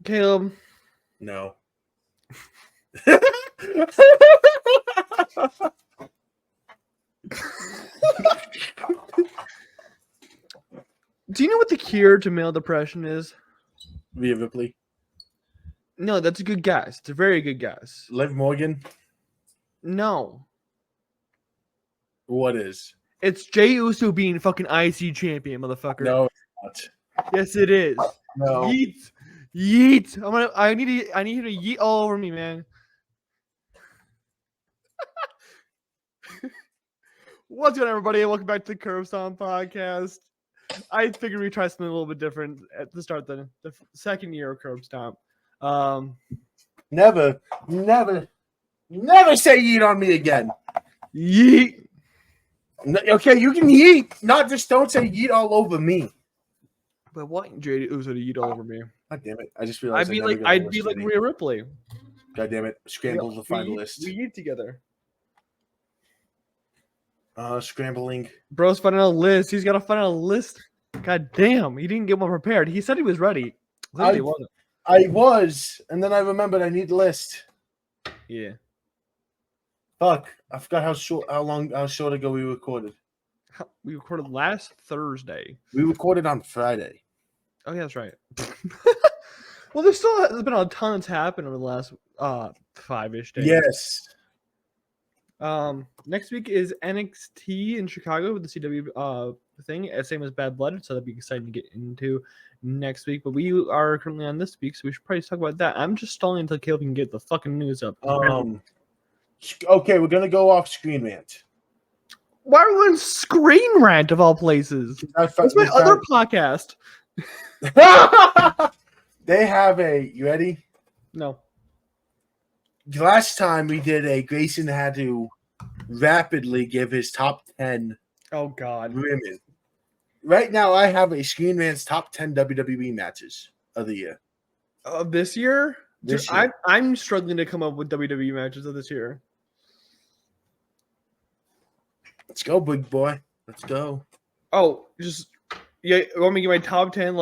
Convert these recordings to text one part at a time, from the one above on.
Kaleb. No. Do you know what the cure to male depression is? Rhea Ripley. No, that's a good guess. It's a very good guess. Liv Morgan. No. What is? It's Jey Uso being fucking IC champion, motherfucker. No, it's not. Yes, it is. No. Yeet. Yeet. I need you to yeet all over me, man. What's going on, everybody? Welcome back to the Curb Stomp podcast. I figured we'd try something a little bit different at the start of the second year of Curb Stomp. Never say yeet on me again. Yeet. Okay, you can yeet. Not just don't say yeet all over me. But what Jey Uso to yeet all over me? God damn it! I just realized I'd be like Rhea Ripley. God damn it! Scramble to find a list. We eat together. Scrambling. Bro's finding a list. He's got to find a list. God damn, he didn't get one prepared. He said he was ready. I was, and then I remembered I need a list. Yeah. Fuck! I forgot how short ago we recorded. We recorded last Thursday. We recorded on Friday. Oh yeah, that's right. Well, there's been a ton that's happened over the last 5-ish days. Yes. Next week is NXT in Chicago with the CW thing, same as Bad Blood, so that'd be exciting to get into next week. But we are currently on this week, so we should probably talk about that. I'm just stalling until Caleb can get the fucking news up. Okay, we're gonna go off Screen Rant. Why are we on Screen Rant of all places? That's my other podcast. They have you ready? No. Last time we did a Grayson had to rapidly give his top 10 women. Right now I have a Screen Rant's top 10 WWE matches of the year. Of this year? This year. I'm struggling to come up with WWE matches of this year. Let's go, big boy. Let's go. Oh, you want me to get my top 10?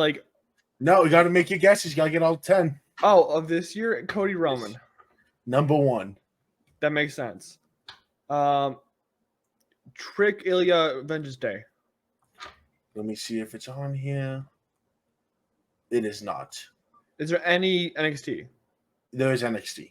No, you got to make your guesses. You got to get all 10. Oh, of this year, Cody Roman. Number 1. That makes sense. Trick Ilya Vengeance Day. Let me see if it's on here. It is not. Is there any NXT? There is NXT.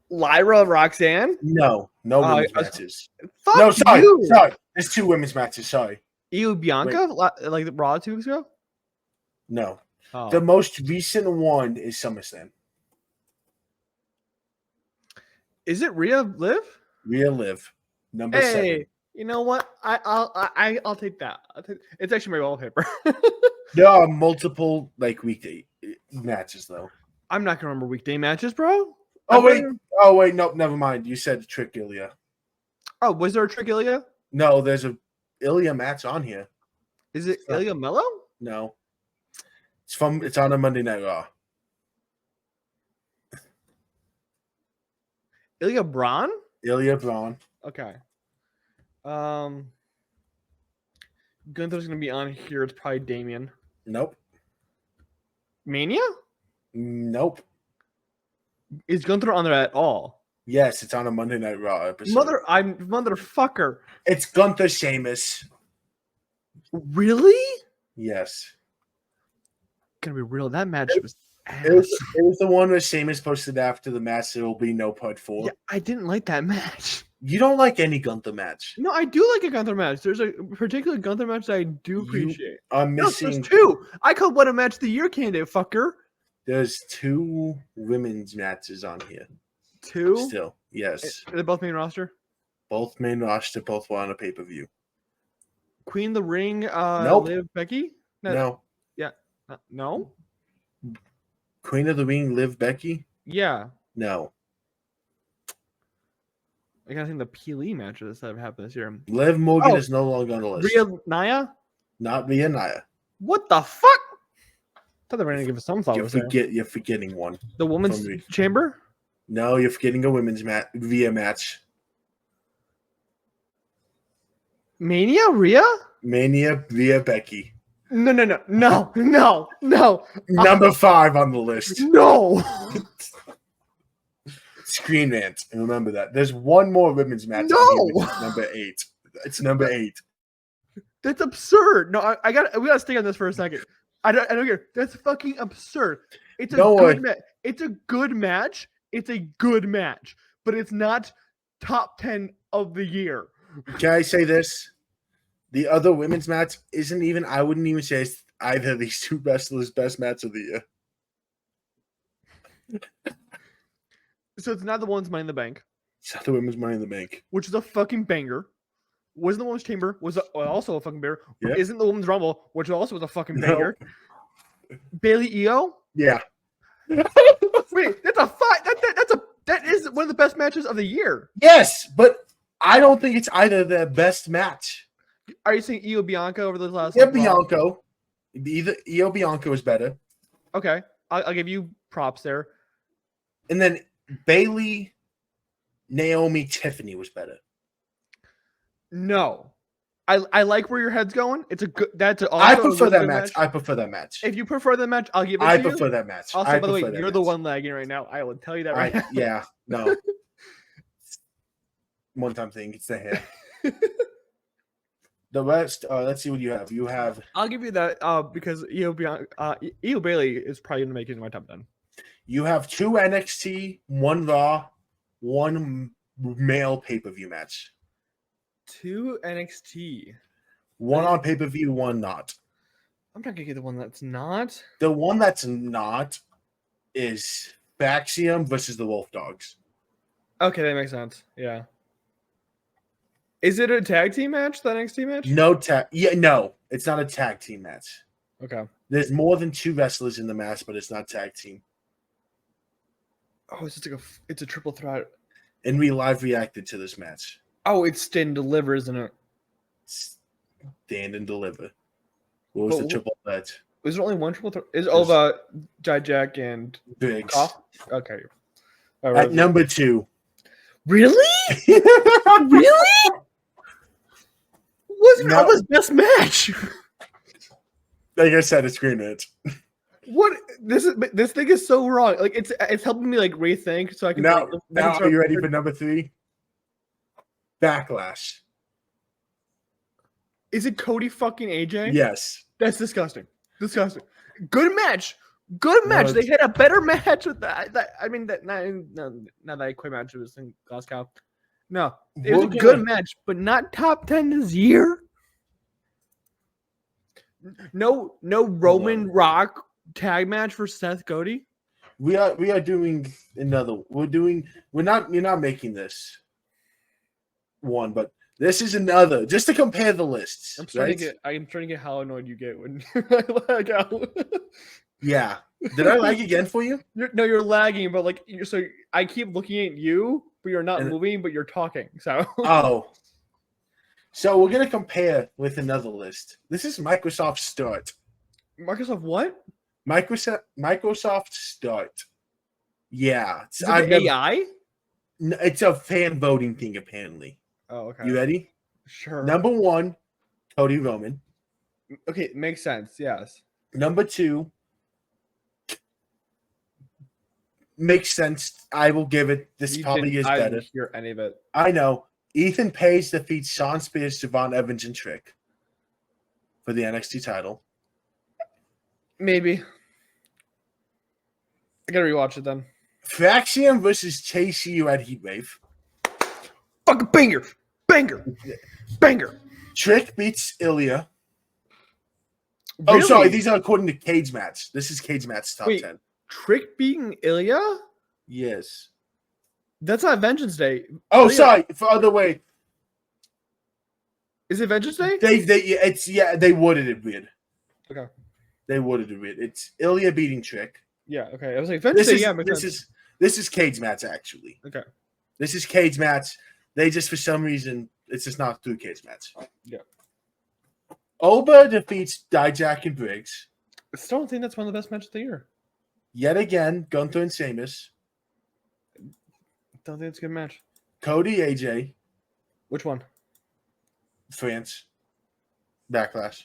Lyra Roxanne? No women's matches. Fuck no, sorry. you. Sorry. There's 2 women's matches. Sorry. Io Bianca? Like the Raw 2 weeks ago? No. Oh. The most recent one is SummerSlam. Is it Rhea Liv? Rhea Liv. Number 7. You know what? I'll take that. It's actually my wallpaper. There are multiple weekday matches though. I'm not gonna remember weekday matches, bro. Oh wait, no, never mind. You said Trick Ilya. Oh, was there a Trick Ilya? No, there's a Ilya match on here. Is it Ilya Mello? No. It's on a Monday Night Raw. Ilya Braun? Ilya Braun. Okay. Gunther's gonna be on here. It's probably Damien. Nope. Mania? Nope. Is Gunther on there at all? Yes, it's on a Monday Night Raw episode. Motherfucker. It's Gunther Sheamus. Really? Yes. Gonna be real. That match was ass. It was the one where Sheamus posted after the match there will be no part 4. Yeah, I didn't like that match. You don't like any Gunther match. No, I do like a Gunther match. There's a particular Gunther match that I do appreciate. I'm missing. There's 2. I called one a match of the year candidate, fucker. There's 2 women's matches on here. 2? Still, yes. Are they both main roster? Both main roster, both were on a pay-per-view. Queen of the Ring, Nope. Liv Becky? No. Yeah. No? Queen of the Ring, Liv Becky? Yeah. No. I gotta think the PLE matches that have happened this year. Liv Morgan is no longer on the list. Rhea Nia? Not Rhea Nia. What the fuck? I thought they were gonna give us some flowers. You're forgetting one. The women's chamber? No, you're forgetting a women's Rhea match. Mania Rhea Rhea Becky. No. Number 5 on the list. No. Screen Rant. And remember that. There's one more women's match. No. Which is number 8. It's number 8. That's absurd. No, we gotta stay on this for a second. I don't care. That's fucking absurd. It's a good match. It's a good match. It's a good match, but it's not top 10 of the year. Can I say this? The other women's match isn't even. I wouldn't even say it's either of these two wrestlers' best match of the year. So it's not the women's Money in the Bank. It's not the women's Money in the Bank, which is a fucking banger. Wasn't the women's Chamber was also a fucking banger? Yep. Isn't the women's Rumble, which also was a fucking banger? No. Bailey Io? Yeah. Wait, that's a fight. That is one of the best matches of the year. Yes, but I don't think it's either the best match. Are you saying Io Bianca over the last? Yeah, Bianco. Either Io Bianca was better. Okay, I'll give you props there. And then Bailey, Naomi, Tiffany was better. No, I like where your head's going. It's a good. I prefer that match. I prefer that match. If you prefer the match, I'll give it to you. I prefer that match. Also, by the way, you're the one lagging right now. I will tell you that right now. Yeah, no. One-time thing. It's the hair. The rest, let's see what you have. You have. I'll give you that because Io Bailey is probably going to make it in my top 10. You have 2 NXT, 1 Raw, 1 male pay-per-view match. 2 NXT. 1 on pay-per-view, 1 not. I'm not going to get the one that's not. The one that's not is Baxium versus the Wolf Dogs. Okay, that makes sense. Yeah. Is it a tag team match, the NXT match? No, it's not a tag team match. Okay. There's more than 2 wrestlers in the match, but it's not tag team. Oh, it's a triple threat. And we live reacted to this match. Oh, it's Stand and Deliver, isn't it? Stand and Deliver. What was the triple threat? Was there only one triple threat? Is Ova, Jack, and Biggs? Okay. At number 2. Really? Really? Wasn't Ova's best match? Like I said, it's Green Rant. What this thing is so wrong. Like it's helping me like rethink so I can. Now are you ready for number 3? Backlash. Is it Cody fucking AJ? Yes. That's disgusting. Disgusting. Good match. Good match. They had a better match with that. Not that I quit match was in Glasgow. No, it was a good match, but not top 10 this year. No Roman Rock tag match for Seth Cody. We are doing another. You're not making this one, but this is another. Just to compare the lists. I'm trying to get how annoyed you get when I lag out. Yeah. Did I lag again for you? You're lagging, but like so I keep looking at you, but you're not moving, but you're talking. So So we're gonna compare with another list. This is Microsoft Start. Microsoft what? Microsoft Start. Yeah. Is it AI? It's a fan voting thing, apparently. Oh, okay. You ready? Sure. Number 1, Cody Roman. Okay, makes sense. Yes. Number 2, makes sense. I will give it. This probably is better. I didn't hear any of it. I know. Ethan Page defeats Shawn Spears, Javon Evans, and Trick for the NXT title. Maybe. I gotta rewatch it then. Faxion versus Chase U at Heatwave. Fucking banger. Trick beats Ilya. Really? Oh, sorry. These are according to Cage Match. This is Cage Match top 10. Trick beating Ilya? Yes. That's not Vengeance Day. Oh, Ilya. Sorry. For other way. Is it Vengeance Day? They worded it weird. Okay. They worded it weird. It's Ilya beating Trick. Yeah. Okay. I was like Vengeance Day. This is Cage Match actually. Okay. This is Cage Match. They just for some reason it's just not through Cage Match. Yeah. Oba defeats Dijak and Briggs. I still don't think that's one of the best matches of the year. Yet again, Gunther and Sheamus. Don't think it's a good match. Cody AJ. Which one? France. Backlash.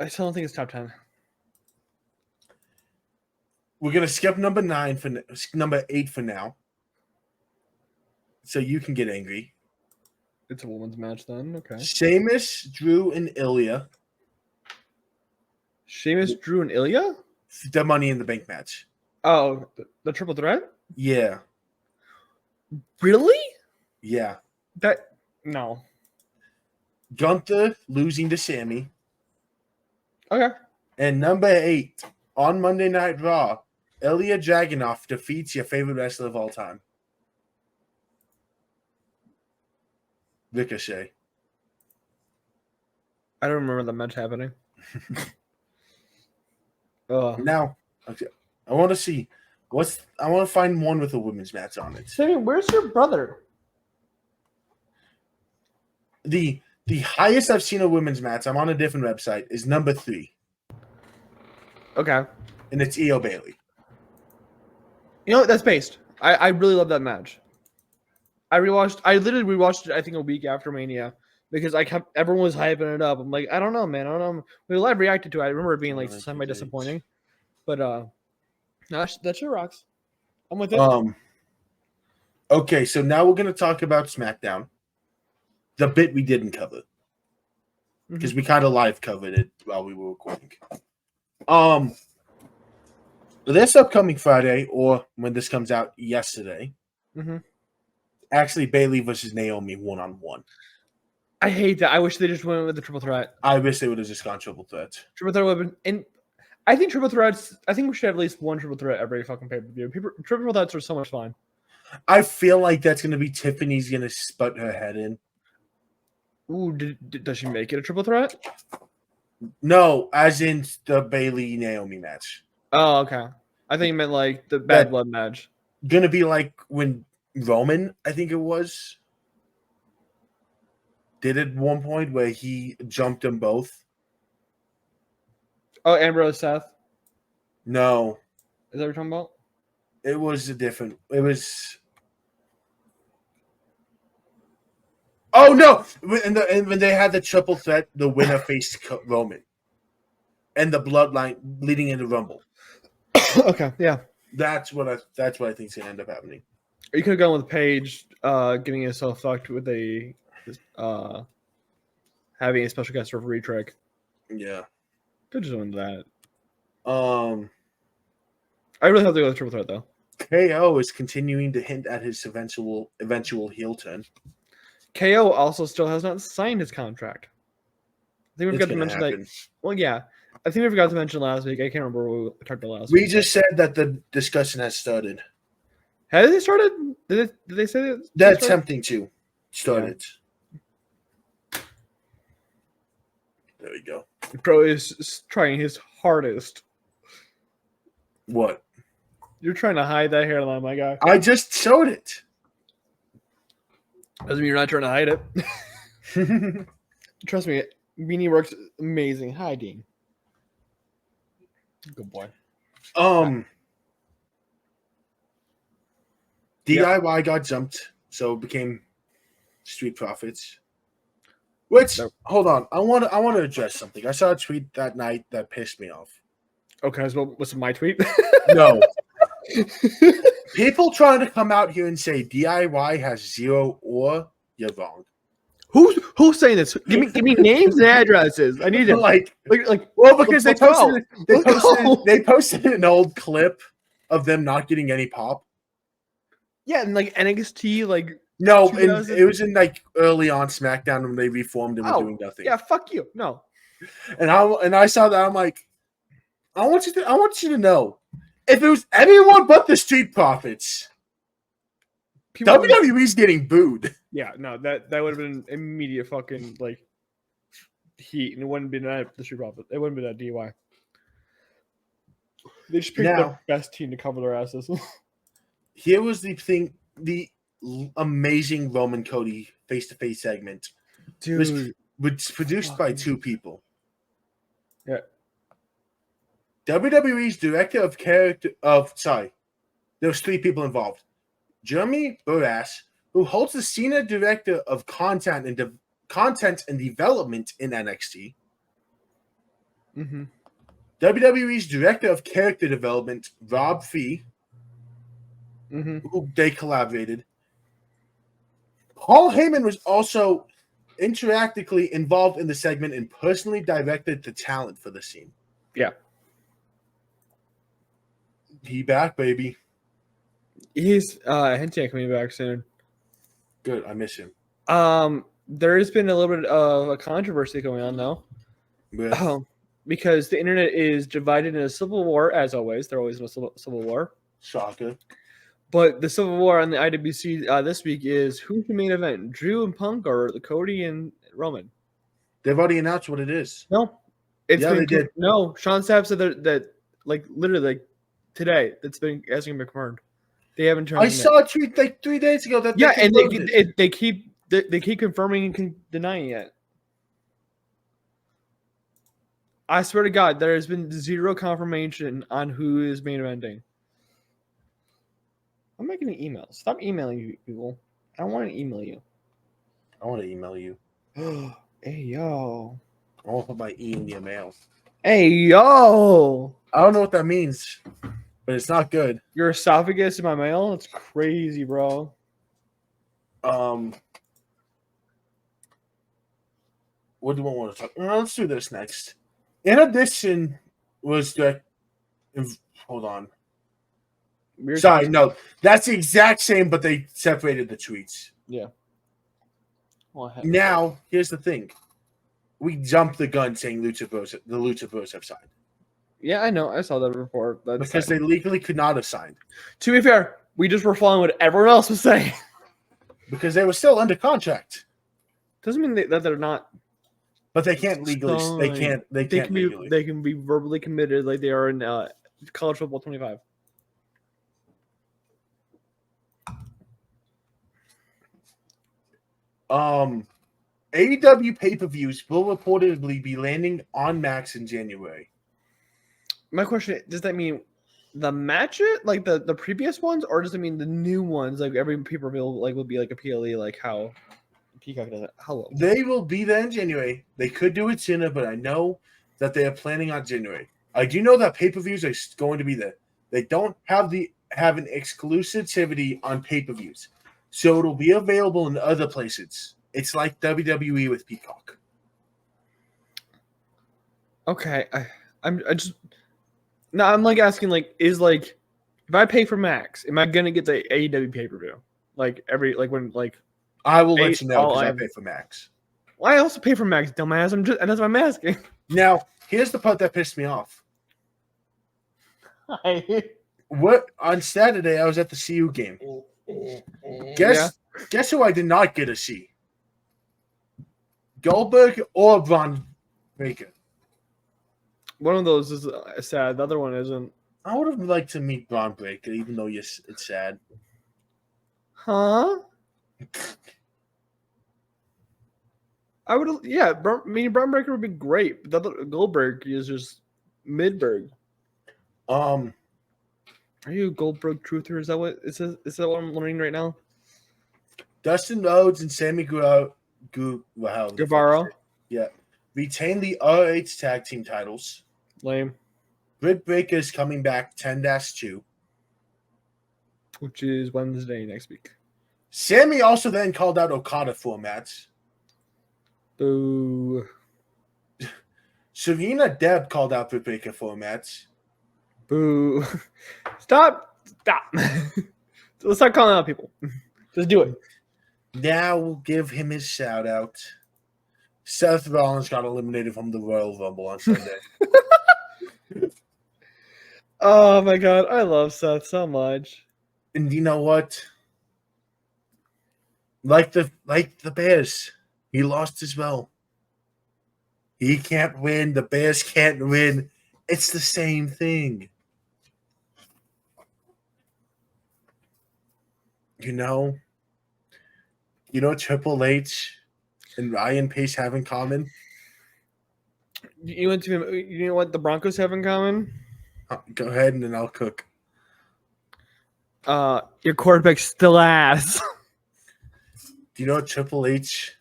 I still don't think it's top 10. We're gonna skip number 8 for now, so you can get angry. It's a women's match then. Okay. Sheamus, Drew, and Ilya. Sheamus, Drew, and Ilya? The Money in the Bank match. Oh, the triple threat? Yeah. Really? Yeah. No. Gunther losing to Sammy. Okay. And number 8 on Monday Night Raw, Ilya Dragunov defeats your favorite wrestler of all time, Ricochet. I don't remember the match happening. Now, okay, I want to see I want to find one with a women's match on it. Sammy, where's your brother? The highest I've seen a women's match, I'm on a different website, is number 3. Okay. And it's Io Bailey. You know what? That's based. I really love that match. I literally rewatched it, I think, a week after Mania because everyone was hyping it up. I'm like, I don't know, man. I don't know. We live reacted to it. I remember it being like semi-disappointing. But no, that shit rocks. I'm with it. Okay, so now we're gonna talk about SmackDown. The bit we didn't cover. Because we kind of live covered it while we were recording. This upcoming Friday, or when this comes out yesterday, actually Bailey versus Naomi 1-on-1. I hate that. I wish they just went with the triple threat. I wish they would have just gone triple threat. Triple threat would have been, and I think triple threats. I think we should have at least one triple threat every fucking pay per view. Triple threats are so much fun. I feel like that's gonna be Tiffany's gonna sput her head in. Ooh, does she make it a triple threat? No, as in the Bailey Naomi match. Oh, okay. I think you meant like the Bad Blood match. Gonna be like when Roman, I think it was, did it one point where he jumped them both. Oh, Ambrose Seth? No. Is that what you're talking about? It was a different. It was. Oh no! When they had the triple threat, the winner faced Roman, and the bloodline leading into Rumble. Okay, yeah. That's what I think is gonna end up happening. You could have gone with Paige getting yourself fucked with having a special guest referee trick. Yeah. Could just win that. I really have to go with triple threat though. KO is continuing to hint at his eventual heel turn. KO also still has not signed his contract. I think we forgot to mention that. Well, yeah. I think we forgot to mention last week. I can't remember what we talked about last week. We just said that the discussion has started. Has it started? Did they say that? They're attempting to start it. There we go. Bro is trying his hardest. What? You're trying to hide that hairline, my guy. I just showed it. Doesn't mean you're not trying to hide it. Trust me, Beanie works amazing. Hi, Dean. Good boy. DIY got jumped, so it became Street Profits. Which, hold on, I want to address something. I saw a tweet that night that pissed me off. Okay, so what's my tweet? No. People trying to come out here and say DIY has 0 or you're wrong. Who's saying this? Give me names and addresses. I need to like well, because they posted an old clip of them not getting any pop. Yeah, and like NXT, like no, and it was in like early on SmackDown when they reformed and were doing nothing. Yeah, fuck you. No. And I saw that, I'm like, I want you to know, if it was anyone but the Street Profits, WWE's getting booed. Yeah, no, that would have been immediate fucking like heat, and it wouldn't be the Street Profits. It wouldn't be that DIY. They just picked the best team to cover their asses. Here was the thing: the amazing Roman Cody face-to-face segment was produced by 2 people. Yeah. WWE's director of there was 3 people involved. Jeremy Borash, who holds the senior director of content and development in NXT. Mm-hmm. WWE's director of character development, Rob Fee, who they collaborated. Paul Heyman was also interactively involved in the segment and personally directed the talent for the scene. Yeah. He back, baby. He's hinting at coming back soon. Good, I miss him. There has been a little bit of a controversy going on though. Because the internet is divided in a civil war, as always. They're always in a civil war. Shocker. But the civil war on the IWC this week is who's the main event, Drew and Punk or the Cody and Roman? They've already announced what it is. No, they did. No, Sean Sapp said that like literally like today. It's been asking McMahon. They haven't turned. I saw a tweet like 3 days ago that they keep confirming and denying it. I swear to God, there has been zero confirmation on who is main eventing. I'm making an email. Stop emailing you people. I don't want to email you. I want to email you. Hey, yo. I want to put my E in your mail. Hey, yo. I don't know what that means, but it's not good. Your esophagus in my mail? It's crazy, bro. What do I want to talk? Let's do this next. In addition, was that? Hold on. Sorry, no. That's the exact same, but they separated the tweets. Yeah. Now, here's the thing. We jumped the gun saying the Lucha Bros have signed. Yeah, I know. I saw that report. Because they legally could not have signed. To be fair, we just were following what everyone else was saying. Because they were still under contract. Doesn't mean that they're not. But they can't legally. They can be verbally committed like they are in college football 25. AEW pay-per-views will reportedly be landing on Max in January. My question is, does that mean the match it like the previous ones, or does it mean the new ones? Like every pay-per-view like will be like a PLE, like how Peacock does it? Hello. They will be there in January. They could do it sooner, but I know that they are planning on January. I do know that pay-per-views are going to be there. They don't have an exclusivity on pay-per-views, so it'll be available in other places. It's like WWE with Peacock. Okay, I'm like asking like is like if I pay for Max, am I gonna get the AEW pay-per-view? Like when I will let you know because I pay for Max. Well, I also pay for Max, dumbass. That's what I'm asking. Now, here's the part that pissed me off. What on Saturday I was at the CU game. Guess who I did not get to see? Goldberg or Braun Breaker. One of those is sad. The other one isn't. I would have liked to meet Braun Breaker, even though it's sad. Huh? I would, yeah. Braun Breaker would be great, but the other Goldberg is just Midberg. Are you a Goldberg truther? Is that what is that what I'm learning right now? Dustin Rhodes and Sammy Guevara. Yeah. Retain the RH tag team titles. Lame. Britt Baker is coming back 10-2. Which is Wednesday next week. Sammy also then called out Okada for a match. Boo. Serena Deb called out Britt Baker for a match. Boo. Stop. Let's start calling out people. Just do it. Now we'll give him his shout out. Seth Rollins got eliminated from the Royal Rumble on Sunday. Oh my God. I love Seth so much. And you know what? Like the Bears, he lost as well. He can't win. The Bears can't win. It's the same thing. You know Triple H and Ryan Pace have in common? You know what the Broncos have in common? Go ahead and then I'll cook. Your quarterback's still ass. Do you know what Triple H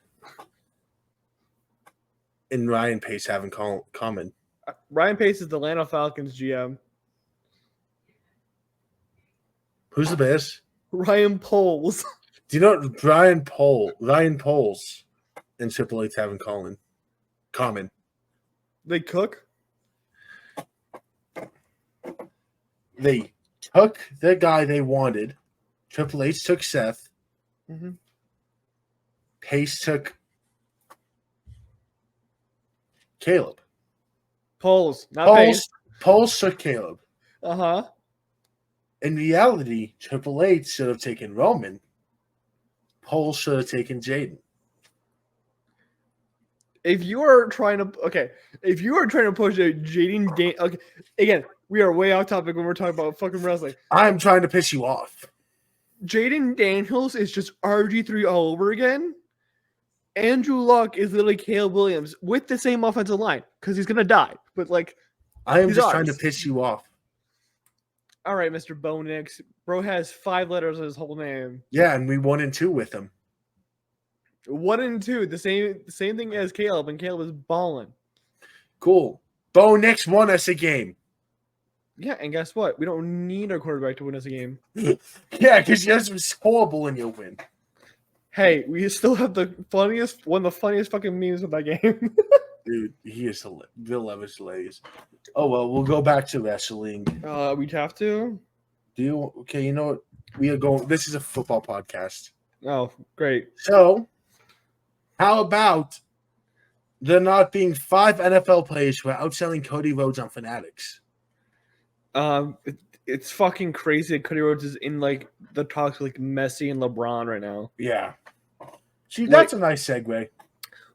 and Ryan Pace have in common? Ryan Pace is the Atlanta Falcons GM. Who's the best? Ryan Poles. Do you know what Ryan Poles and Triple H have in common? They cook? They took the guy they wanted. Triple H took Seth. Mm-hmm. Pace took Kaleb. Poles, not Pace. Poles took Kaleb. Uh-huh. In reality, Triple H should have taken Roman. Poles should have taken Jaden. If you are trying to push a Jaden Daniels, okay, again, we are way off topic when we're talking about fucking wrestling. I'm trying to piss you off. Jaden Daniels is just RG3 all over again. Andrew Luck is literally Caleb Williams with the same offensive line because he's gonna die. But like, I am just trying to piss you off. All right, Mr. Bo Nix. Bro has 5 letters in his whole name. Yeah, and we 1-2 with him. 1-2, the same thing as Caleb, and Caleb is balling. Cool. Bo Nix won us a game. Yeah, and guess what? We don't need our quarterback to win us a game. Yeah, because yours was horrible and you'll win. Hey, we still have one of the funniest fucking memes of that game. Dude, he is Bill Levis hilarious. Oh well, we'll go back to wrestling. We'd have to. Okay, you know what? We are going. This is a football podcast. Oh, great. So, how about there not being 5 NFL players who are outselling Cody Rhodes on Fanatics? It's fucking crazy that Cody Rhodes is in like the talks with like Messi and LeBron right now. Yeah. See, that's a nice segue.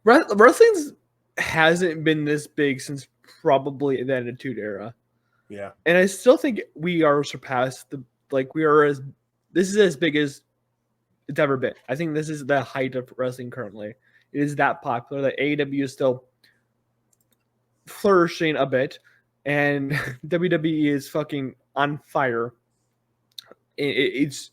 Wrestling hasn't been this big since probably the Attitude Era. Yeah. And I still think we are surpassed this is as big as it's ever been. I think this is the height of wrestling currently. It is that popular that AEW is still flourishing a bit, and WWE is fucking on fire. It's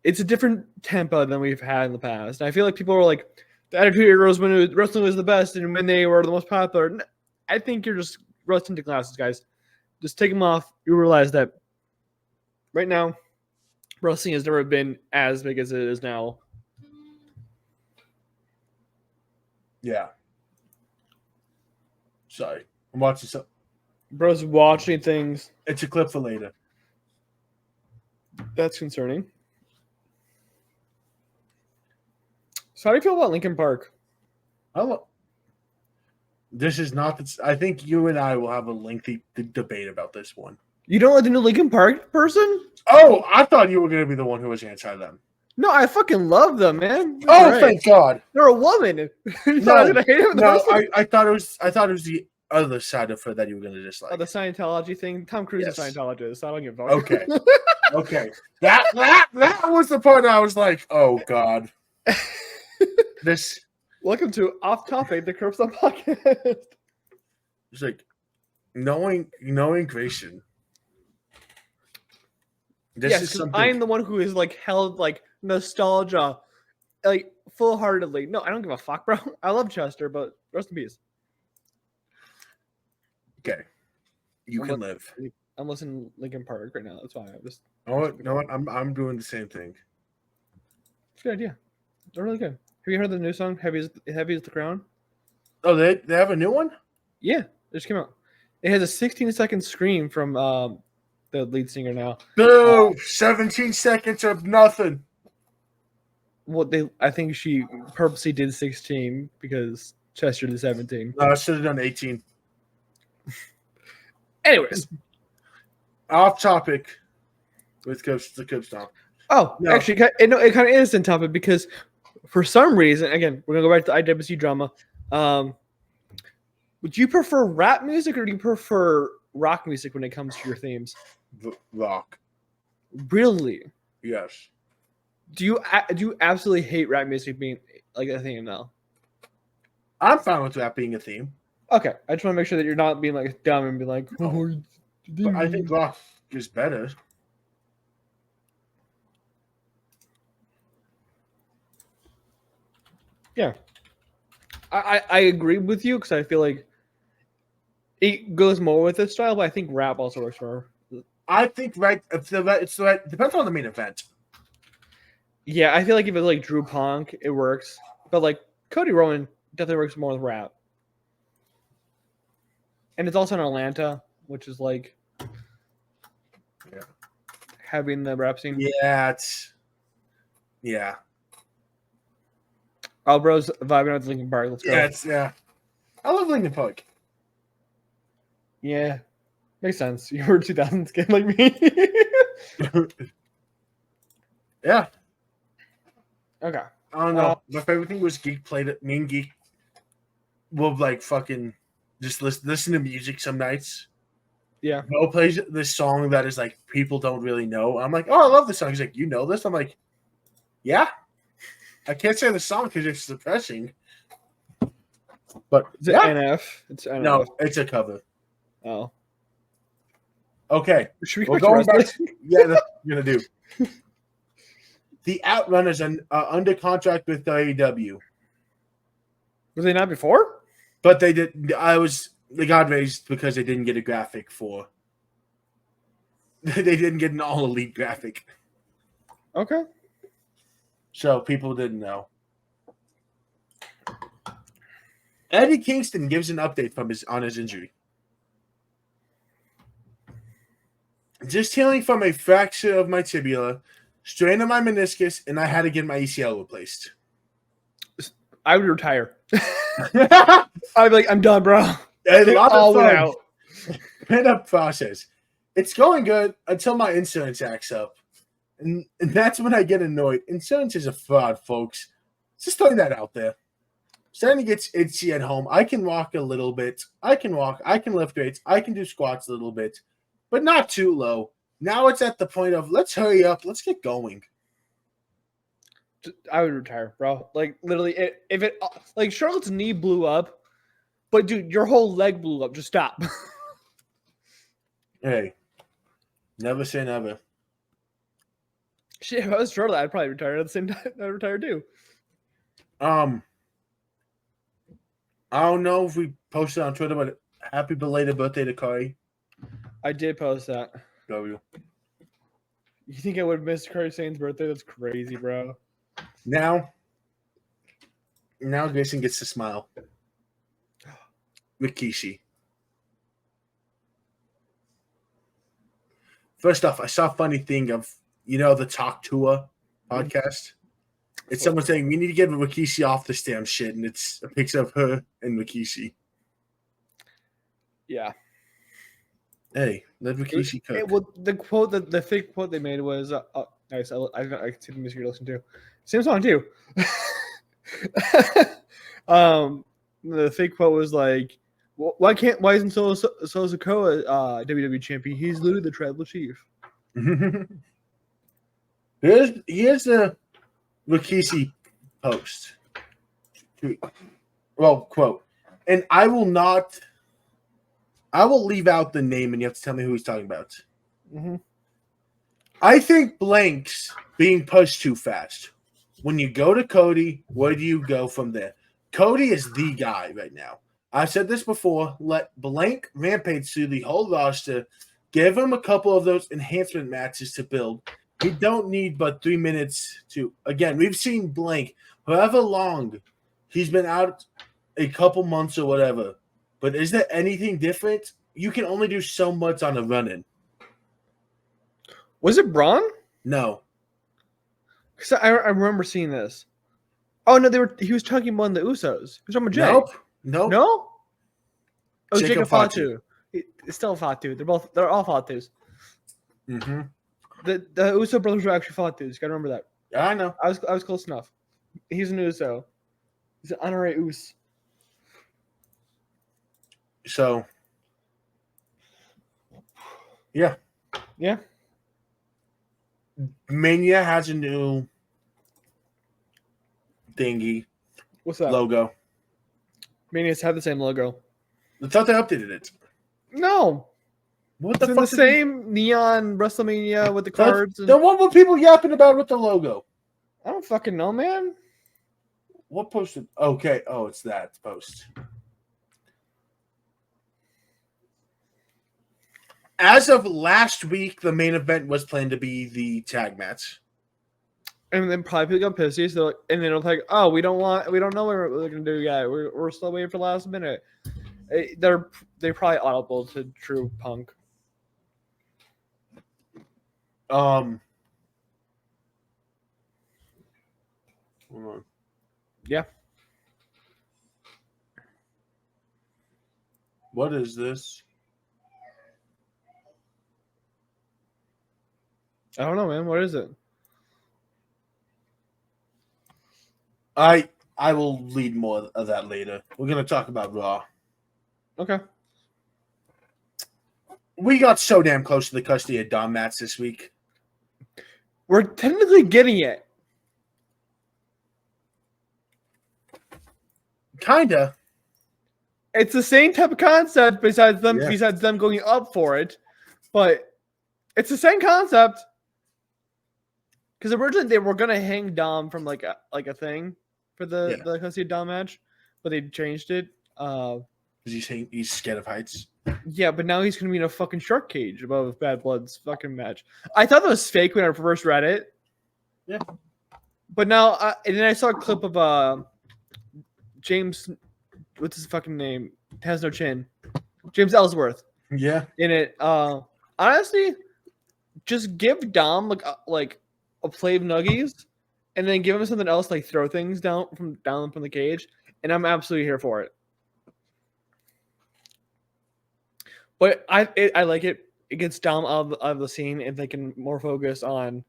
a different tempo than we've had in the past. And I feel like people are like, the Attitude Era was when wrestling was the best and when they were the most popular. I think you're just rusting to glasses, guys. Just take them off. You realize that right now, wrestling has never been as big as it is now. Yeah. Sorry. I'm watching something. Bro's watching things. It's a clip for later. That's concerning. So how do you feel about Linkin Park? This is not. I think you and I will have a lengthy debate about this one. You don't like the new Linkin Park person? Oh, I thought you were going to be the one who was anti them. No, I fucking love them, man. They're thank God. They're a woman. You thought I was gonna hate them? No, I thought it was the other side of her that you were going to dislike. Oh, the Scientology thing. Tom Cruise is a Scientologist. So I don't give a fuck. Okay. Okay. That was the part I was like, oh God. Welcome to Off Topic, the Curbstone Podcast. It's like knowing Grayson. This is something. I'm the one who is like held like nostalgia, like full heartedly. No, I don't give a fuck, bro. I love Chester, but rest in peace. Okay, you can live. I'm listening to Linkin Park right now. That's why I just. You know what? I'm doing the same thing. It's a good idea. They're really good. Have you heard the new song "Heavy as the Crown"? Oh, they have a new one? Yeah, it just came out. It has a 16-second scream from the lead singer now. No, 17 seconds of nothing. Well, I think she purposely did 16 because Chester did 17. No, I should have done 18. Anyways, off topic with the Coach Stomp. Oh, no. Actually, it kind of is in topic because for some reason, again, we're gonna go back to IWC drama. Would you prefer rap music or do you prefer rock music when it comes to your themes? Rock. Really? Yes. Do you absolutely hate rap music being like a theme now? I'm fine with rap being a theme. Okay, I just want to make sure that you're not being like dumb and be like, oh, I think rock is better. Yeah, I agree with you because I feel like It goes more with this style, but I think rap also works for her. I think it's the right. Depends on the main event. Yeah, I feel like if it's like Drew Punk, it works. But like Cody Rowan definitely works more with rap. And it's also in Atlanta, which is like having the rap scene. Yeah. All bros vibing out to Linkin Park. Let's go. Yeah. I love Linkin Park. Yeah. Makes sense. You were a 2000s kid like me. Yeah. Okay. I don't know. My favorite thing was Geek played it. Me and Geek will like fucking just listen to music some nights. Yeah. Mo plays this song that is like people don't really know. I'm like, oh, I love this song. He's like, you know this? I'm like, yeah. I can't say the song because it's depressing. But is it NF? It's NF. No, it's a cover. Oh. Okay. Should we go going back? Yeah, that's what we're gonna do. The Outrunners are under contract with AEW. Were they not before? But they did. They got raised because they didn't get a graphic for. They didn't get an all elite graphic. Okay. So people didn't know. Eddie Kingston gives an update on his injury. Just healing from a fracture of my tibia, strain of my meniscus, and I had to get my ACL replaced. I would retire. I'd be like, I'm done, bro. A lot of fun. Pent-up process. It's going good until my insurance acts up. And that's when I get annoyed. Insurance is a fraud, folks. Just throwing that out there. Starting to get itchy at home. I can walk a little bit. I can walk. I can lift weights. I can do squats a little bit. But not too low. Now it's at the point of, let's hurry up. Let's get going. I would retire, bro. Like, literally, if it like Charlotte's knee blew up, but dude, your whole leg blew up. Just stop. Hey, never say never. Shit, if I was Charlotte, I'd probably retire at the same time. I'd retire too. I don't know if we posted on Twitter, but happy belated birthday to Kari. I did post that. W. You think I would miss Kari Sane's birthday? That's crazy, bro. Now Grayson gets to smile. Rikishi. First off, I saw a funny thing of, the Talk Tour podcast. It's someone saying, we need to get Rikishi off this damn shit, and it's a picture of her and Rikishi. Yeah. Hey, let Rikishi cook. Well, the fake quote they made was, nice. I can see the music you're listening to. Same song too. The fake quote was like, why isn't Solo Sikoa WWE champion? He's literally the tribal chief. Here's the Rikishi post. Well, quote. And I will leave out the name and you have to tell me who he's talking about. Mm-hmm. I think Blank's being pushed too fast. When you go to Cody, where do you go from there? Cody is the guy right now. I've said this before. Let Blank rampage through the whole roster. Give him a couple of those enhancement matches to build. We don't need but 3 minutes to. Again, we've seen Blank, however long he's been out, a couple months or whatever. But is there anything different? You can only do so much on a run-in. Was it Braun? No. Because I remember seeing this. Oh no, he was talking about the Usos. He was talking about Jay. Nope. No? Oh, Jacob Fatu. It's still Fatu. They're all Fatus. Mm-hmm. The Uso brothers were actually Fatus. You gotta remember that. Yeah, I know. I was close enough. He's an Uso. He's an honorary Us. So yeah. Mania has a new thingy. What's that? Logo. Mania's have the same logo. I thought they updated it. No. What the fuck? fuck? The same neon WrestleMania with the cards. Then what were people yapping about with the logo? I don't fucking know, man. What posted? Okay. Oh, it's that post. As of last week, the main event was planned to be the tag match. And then probably people got pissy, so and then they're like, "Oh, we don't know what we're gonna do yet. We're still waiting for the last minute." They probably audible to Drew Punk. Hold on. Yeah. What is this? I don't know, man. What is it? I will lead more of that later. We're gonna talk about Raw. Okay. We got so damn close to the custody of Dom match this week. We're technically getting it. Kinda. It's the same type of concept besides them going up for it, but it's the same concept. Because originally they were gonna hang Dom from like a thing for the custody of Dom match, but they changed it. He's scared of heights. Yeah, but now he's gonna be in a fucking shark cage above Bad Blood's fucking match. I thought that was fake when I first read it. Yeah. But now, and then I saw a clip of James, what's his fucking name? Has no chin. James Ellsworth. Yeah. In it, honestly, just give Dom like a plate of nuggies, and then give him something else like throw things down from the cage, and I'm absolutely here for it. But I like it. It gets Dom out of the scene, and they can more focus on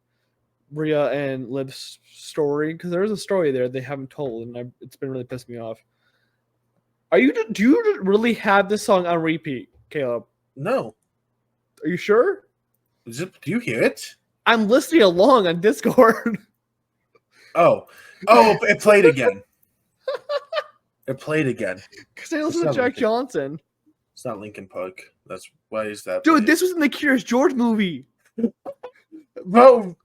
Rhea and Liv's story, because there is a story there they haven't told, and it's been really pissing me off. Do you really have this song on repeat, Kaleb? No. Are you sure? Do you hear it? I'm listening along on Discord. Oh, it played again. It played again. Because I listened to Jack Johnson. It's not Linkin Park. That's why is that? Dude, this was in the Curious George movie. Bro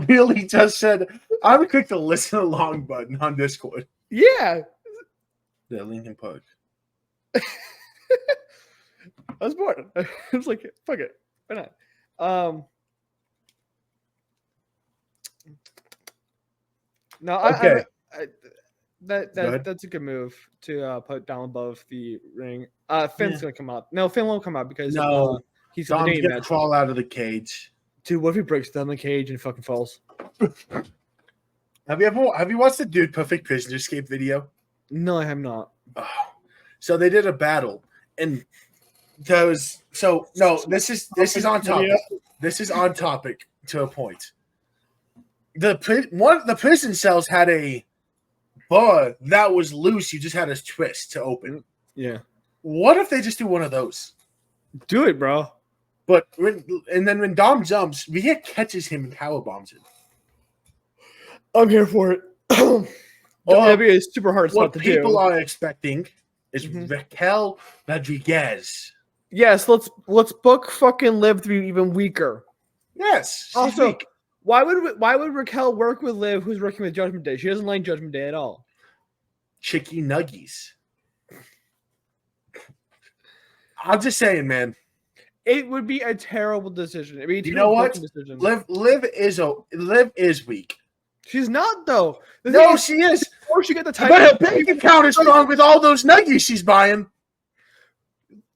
really just said, I would click the listen along button on Discord. Yeah. Yeah, Linkin Park. I was bored. I was like, fuck it. Why not? No, okay. That's a good move to put down above the ring. Finn's gonna come out. No, Finn won't come out because he's gonna crawl out of the cage. Dude, what if he breaks down the cage and fucking falls? Have you watched the Dude Perfect Prisoner Escape video? No, I have not. Oh. So they did a battle, and this is on topic. This is on topic to a point. The prison cells had a bar that was loose. You just had a twist to open. Yeah. What if they just do one of those? Do it, bro. But then when Dom jumps, Rhea catches him and powerbombs him. I'm here for it. That'd be a super hard spot to do. What people are expecting is Raquel Rodriguez. Yes, let's book fucking Liv to be even weaker. Yes. Also, weak. why would Raquel work with Liv, who's working with Judgment Day? She doesn't like Judgment Day at all. Chicky nuggies. I'm just saying, man. It would be a terrible decision. I mean, you know what? Liv is weak. She's not though. No, she is. Before she get the title, but her bank account is strong with all those nuggies she's buying.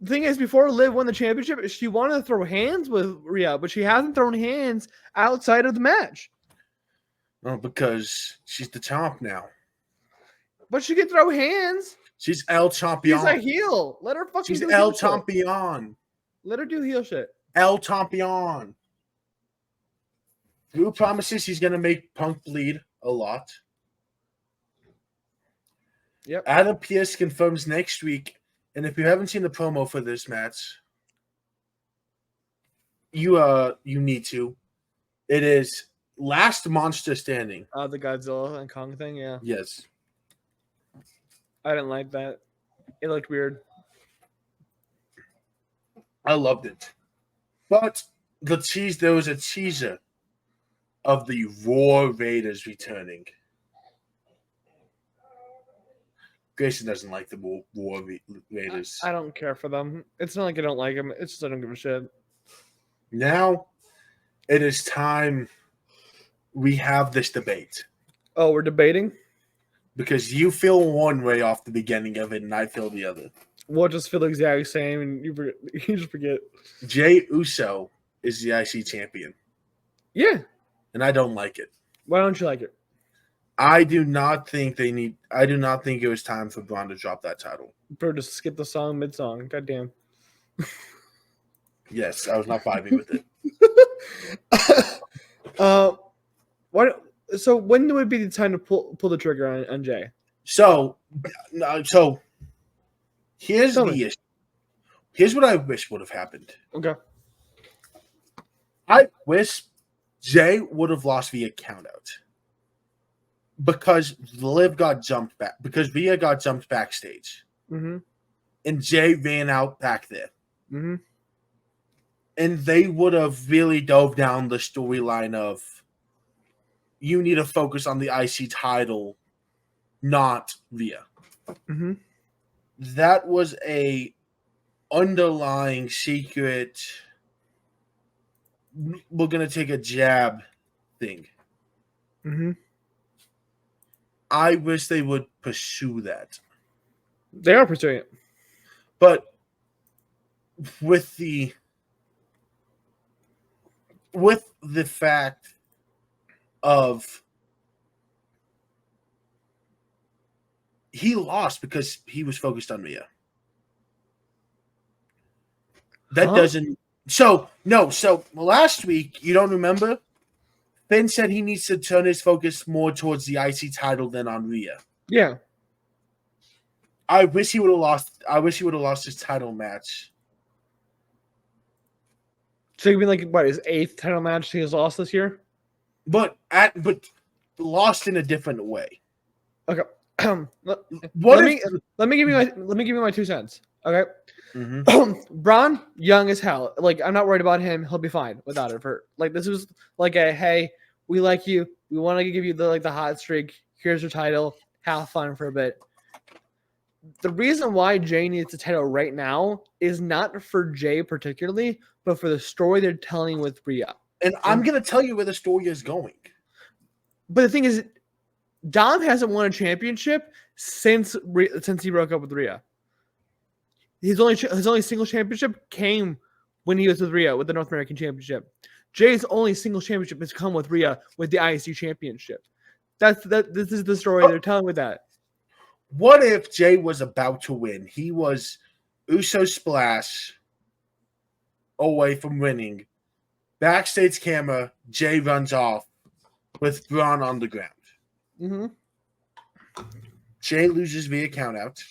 The thing is, before Liv won the championship, she wanted to throw hands with Rhea, but she hasn't thrown hands outside of the match. Oh, because she's the champ now. But she can throw hands. She's El Champion. She's a heel. Let her fucking. She's El Champion. Let her do heel shit. El Champion. Drew promises he's gonna make Punk bleed a lot. Yep. Adam Pearce confirms next week, and if you haven't seen the promo for this match, you need to. It is Last Monster Standing. The Godzilla and Kong thing, yeah. Yes. I didn't like that. It looked weird. I loved it. But there was a teaser of the Raw Raiders returning. Grayson doesn't like the War Raiders. I don't care for them. It's not like I don't like them. It's just I don't give a shit. Now, it is time we have this debate. Oh, we're debating? Because you feel one way off the beginning of it, and I feel the other. We'll just feel the exact same, and you just forget. Jey Uso is the IC champion. Yeah. And I don't like it. Why don't you like it? I do not think it was time for Braun to drop that title. Bro, just skip the song mid-song. Goddamn. Yes, I was not vibing with it. What? So when would be the time to pull the trigger on Jay? So here's the issue. Here's what I wish would have happened. Okay. I wish Jay would have lost via countout. Because Liv got jumped back. Because Via got jumped backstage. Mm-hmm. And Jay ran out back there. Mm-hmm. And they would have really dove down the storyline of you need to focus on the IC title, not Via. Mm-hmm. That was a underlying secret. We're gonna take a jab thing. Mm-hmm. I wish they would pursue that. They are pursuing it. But with the fact of he lost because he was focused on Mia. That doesn't so last week, you don't remember? Finn said he needs to turn his focus more towards the IC title than on Rhea. Yeah. I wish he would have lost. I wish he would have lost his title match. So you mean like what, his 8th title match he has lost this year? But lost in a different way. Okay. let me give you my 2 cents. Okay. Mm-hmm. Braun, young as hell. Like, I'm not worried about him. He'll be fine without it. Like, this was like a hey, we like you. We want to give you the hot streak. Here's your title. Have fun for a bit. The reason why Jay needs the title right now is not for Jay particularly, but for the story they're telling with Rhea. And I'm gonna tell you where the story is going. But the thing is, Dom hasn't won a championship since he broke up with Rhea. His only single championship came when he was with Rhea with the North American Championship. Jay's only single championship has come with Rhea with the IC Championship. This is the story they're telling with that. What if Jay was about to win? He was Uso splash away from winning. Backstage camera, Jay runs off with Braun on the ground. Mm-hmm. Jay loses via countout.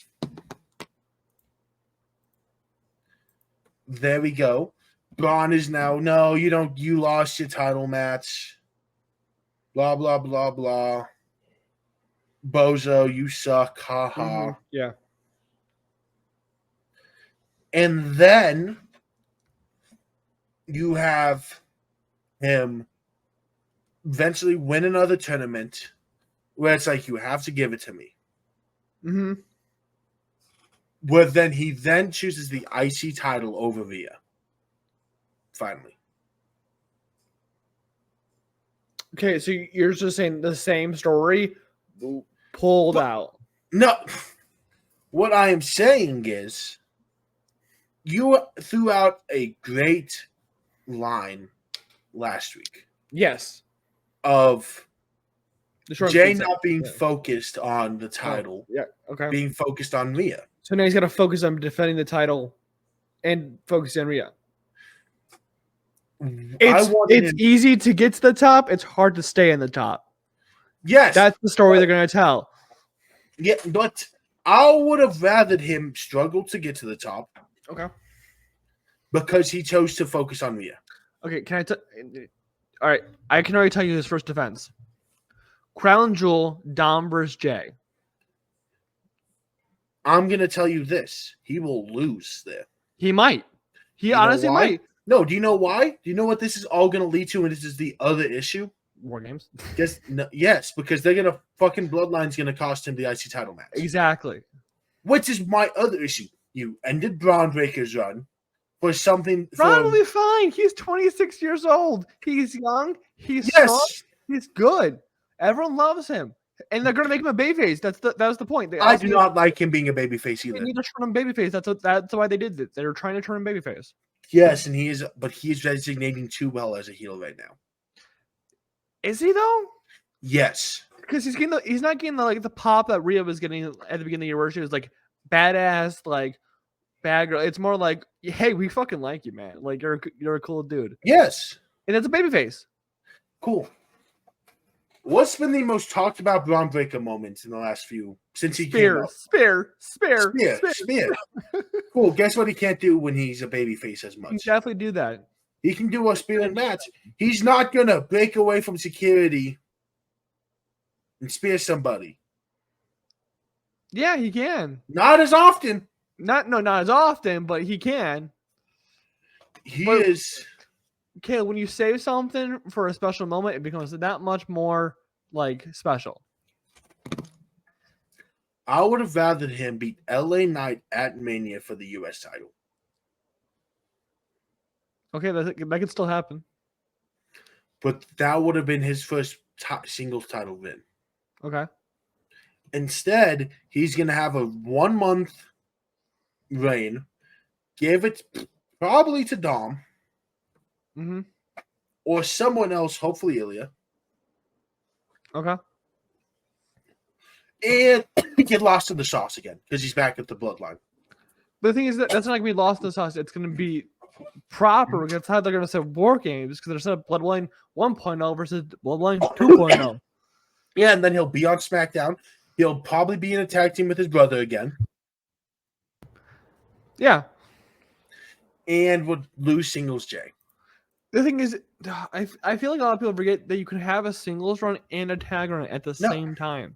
There we go. Braun is now, no, you lost your title match. Blah, blah, blah, blah. Bozo, you suck. Ha ha. Mm-hmm. Yeah. And then you have him eventually win another tournament where it's like, you have to give it to me. Mm-hmm. Where then he chooses the IC title over Rhea. Finally. Okay, so you're just saying the same story pulled out. No. What I am saying is you threw out a great line last week. Yes. Of Jay not being focused on the title. Oh, yeah, okay. Being focused on Rhea. So now he's got to focus on defending the title and focus on Rhea. It's easy to get to the top. It's hard to stay in the top. Yes. That's the story they're going to tell. Yeah, but I would have rathered him struggle to get to the top. Okay. Because he chose to focus on Rhea. Okay, all right, I can already tell you his first defense. Crown Jewel, Dom versus Jay. I'm going to tell you this. He will lose there. He might. He honestly might. No, do you know why? Do you know what this is all going to lead to? And this is the other issue? War Games? Yes, because they're going to fucking Bloodline's going to cost him the IC title match. Exactly. which is my other issue. You ended Braun Breaker's run for something. Braun will be fine. He's 26 years old. He's young. He's strong. He's good. Everyone loves him. And they're gonna make him a babyface. That's the point. I do not like him being a babyface either. They need to turn him babyface. That's why they did it. They were trying to turn him babyface. Yes, and he is resonating too well as a heel right now. Is he though? Yes. Because he's not getting the pop that Rhea was getting at the beginning of the year, where she was like badass, like bad girl. It's more like, hey, we fucking like you, man. Like you're a cool dude. Yes. And it's a babyface. Cool. What's been the most talked about Braun Breaker moments in the last few since he came out? Spear. Cool. Guess what he can't do when he's a babyface as much? He can definitely do that. He can do a spear match. He's not gonna break away from security and spear somebody. Yeah, he can. Not as often. Not as often, but he can. Okay, when you save something for a special moment, it becomes that much more special. I would have rather him beat LA Knight at Mania for the US title. Okay, that could still happen. But that would have been his first singles title win. Okay. Instead, he's going to have a 1 month reign. Give it probably to Dom. Mm-hmm. Or someone else, hopefully Ilya. Okay. And get lost in the sauce again because he's back at the bloodline. But the thing is that's not going to be lost in the sauce. It's going to be proper. That's how they're going to set war games, because they're set up Bloodline 1.0 versus Bloodline 2.0. Yeah, and then he'll be on SmackDown. He'll probably be in a tag team with his brother again. Yeah. And would lose Singles J. The thing is, I feel like a lot of people forget that you can have a singles run and a tag run at the same time.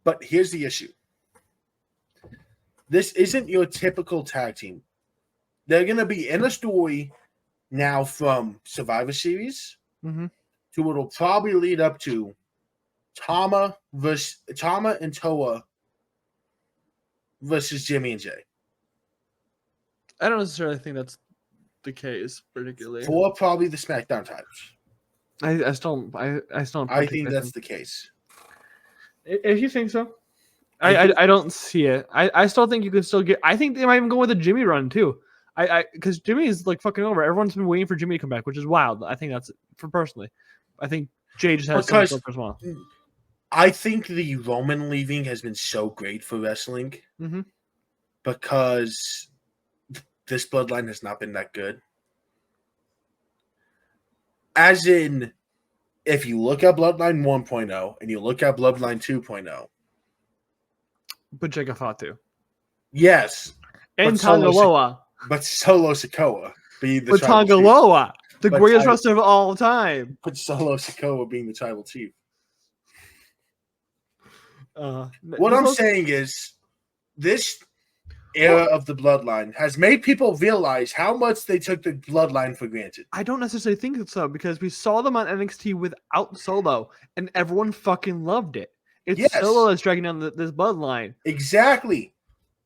But here's the issue. This isn't your typical tag team. They're going to be in a story now from Survivor Series to what will probably lead up to Tama and Toa versus Jimmy and Jay. I don't necessarily think that's the case, particularly. For probably the SmackDown titles. I still think that's the case. If you think so. I don't see it. I still think you could still get. I think they might even go with a Jimmy run too. Because Jimmy is fucking over. Everyone's been waiting for Jimmy to come back, which is wild. I think that's for personally. I think Jay just has so much as well. I think the Roman leaving has been so great for wrestling because this bloodline has not been that good. As in, if you look at Bloodline 1.0 and you look at Bloodline 2.0. But Jacob Fatu. Yes. And Tangaloa. But Solo Sikoa being the tribal Tangaloa, chief. The greatest wrestler of all time. But Solo Sikoa being the tribal chief. What I'm saying is, this era of the bloodline has made people realize how much they took the bloodline for granted. I don't necessarily think so, because we saw them on NXT without Solo, and everyone fucking loved it. It's Solo that's dragging down this bloodline. Exactly.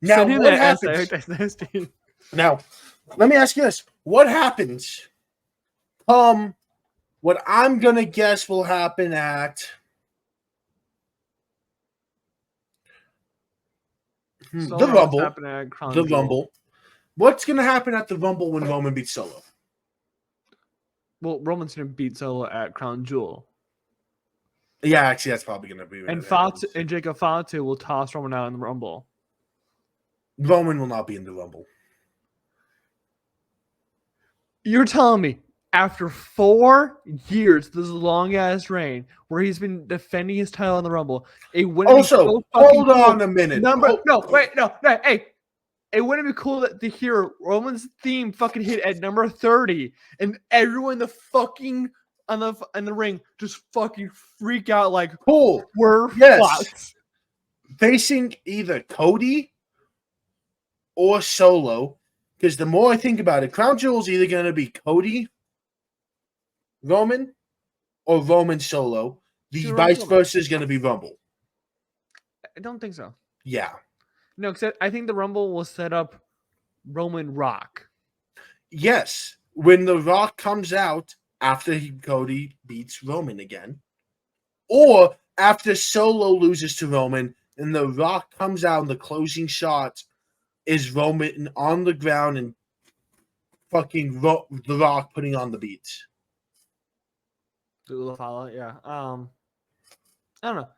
Now, what happens? Now, let me ask you this. What happens? What I'm going to guess will happen at the Rumble. The Rumble. What's going to happen at the Rumble when Roman beats Solo? Well, Roman's going to beat Solo at Crown Jewel. Yeah, actually, that's probably going to be. And Jacob Fatu will toss Roman out in the Rumble. Roman will not be in the Rumble. You're telling me after 4 years, this long-ass reign, where he's been defending his title in the Rumble, it wouldn't also, be so hold on a minute. Hey. It wouldn't be cool to hear Roman's theme fucking hit at number 30 and everyone in the fucking in the ring just fucking freak out like, cool, we're fucked. Facing either Cody or Solo, because the more I think about it, Crown Jewel is either going to be Cody, Roman, or Roman Solo. The vice versa is going to be Rumble. I don't think so. Yeah. No, because I think the Rumble will set up Roman Rock. Yes, when The Rock comes out after Cody beats Roman again, or after Solo loses to Roman and The Rock comes out and the closing shot is Roman on the ground and fucking The Rock putting on the beats. Yeah. I don't know.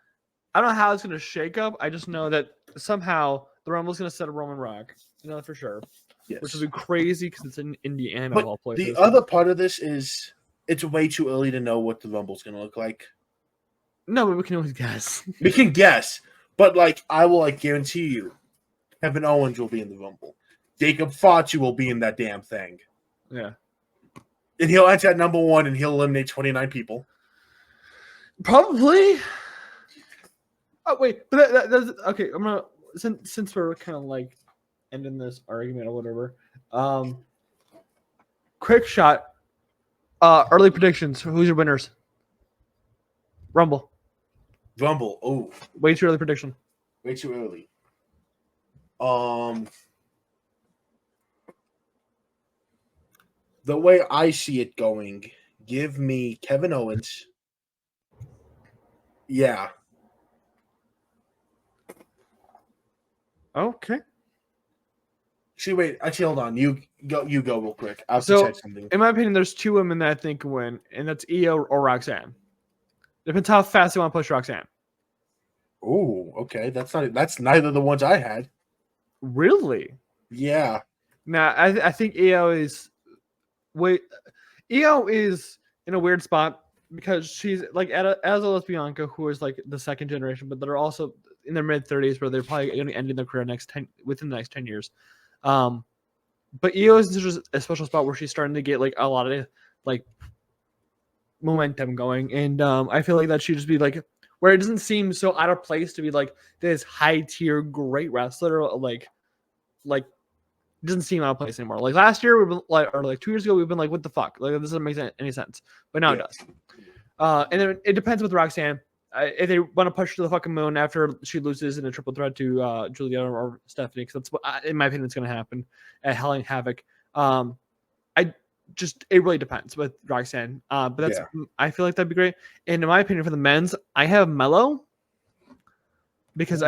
I don't know how it's going to shake up. I just know that somehow the Rumble's going to set a Roman Rock. You know for sure. Yes. Which will be crazy because it's in Indiana but of all places. The other part of this is it's way too early to know what the Rumble's going to look like. No, but we can always guess. We can guess, but like I will like guarantee you, Kevin Owens will be in the Rumble. Jacob Fatu will be in that damn thing. Yeah. And he'll enter at number 1 and he'll eliminate 29 people. Probably. Oh wait, but that's okay. I'm gonna since we're kind of like ending this argument or whatever. Quick shot. Early predictions. Who's your winners? Rumble. Oh, way too early prediction. Way too early. The way I see it going, give me Kevin Owens. Yeah. Okay. See, wait. Actually, hold on. You go real quick. I have to check something. In my opinion, there's 2 women that I think can win, and that's Io or Roxanne. Depends how fast they want to push Roxanne. Oh, okay. That's neither of the ones I had. Really? Yeah. Now I think Io is in a weird spot because she's like as well as Bianca, who is like the second generation, but they're also in their mid 30s where they're probably going to end their career within the next 10 years. But Io is just a special spot where she's starting to get like a lot of like momentum going, and I feel like that should just be like where it doesn't seem so out of place to be like this high tier great wrestler like it doesn't seem out of place anymore. Like last year, we've been like, or like 2 years ago, we've been like, what the fuck? Like this doesn't make any sense. But now it does. And then it depends with Roxanne. If they want to push to the fucking moon after she loses in a triple threat to Julia or Stephanie, because that's what, in my opinion, it's going to happen at Hell in Havoc. It really depends with Roxanne. But that's I feel like that'd be great. And in my opinion, for the men's, I have Mello because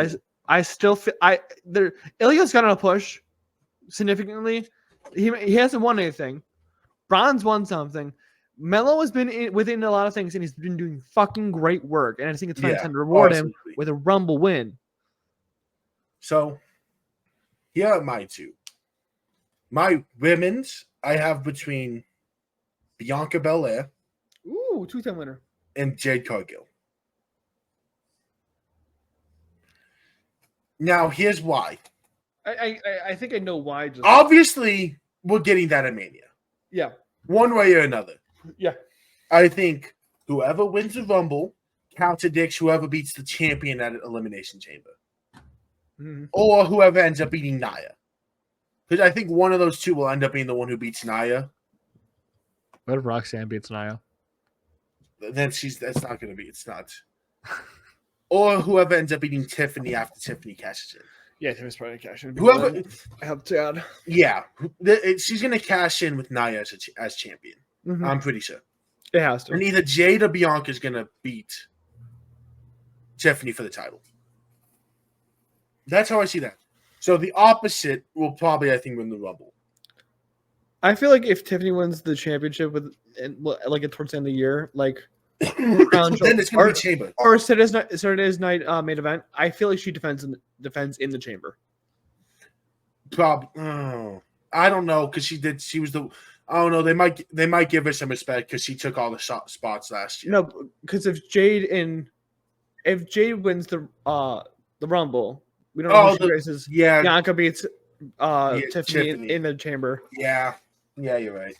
I still feel Ilya's gotten a push significantly. He hasn't won anything. Braun's won something. Mello has been within a lot of things, and he's been doing fucking great work. And I think it's time to reward him with a Rumble win. So, here are my 2. My women's, I have between Bianca Belair. Ooh, 2-time winner. And Jade Cargill. Now, here's why. I think I know why. Obviously, we're getting that at Mania. Yeah. One way or another. Yeah. I think whoever wins the Rumble contradicts whoever beats the champion at an Elimination Chamber. Mm-hmm. Or whoever ends up beating Nia. Because I think one of those 2 will end up being the one who beats Nia. What if Roxanne beats Nia? Then that's not going to be. It's not. Or whoever ends up beating Tiffany after Tiffany cashes in. Yeah, Tiffany's probably cashing in. Whoever helped out. Yeah, she's going to cash in with Nia as champion. Mm-hmm. I'm pretty sure. It has to. And either Jade or Bianca is going to beat Tiffany for the title. That's how I see that. So the opposite will probably, I think, win the Rumble. I feel like if Tiffany wins the championship like towards the end of the year, like then it's going to be Chamber or Saturday's night main event, I feel like she defends in the Chamber. I don't know because she was the. I don't know. They might give her some respect because she took all the spots last year. No, because if Jade wins the Rumble, we don't know who she faces. Yeah, Bianca beats Tiffany in the Chamber. Yeah, you're right.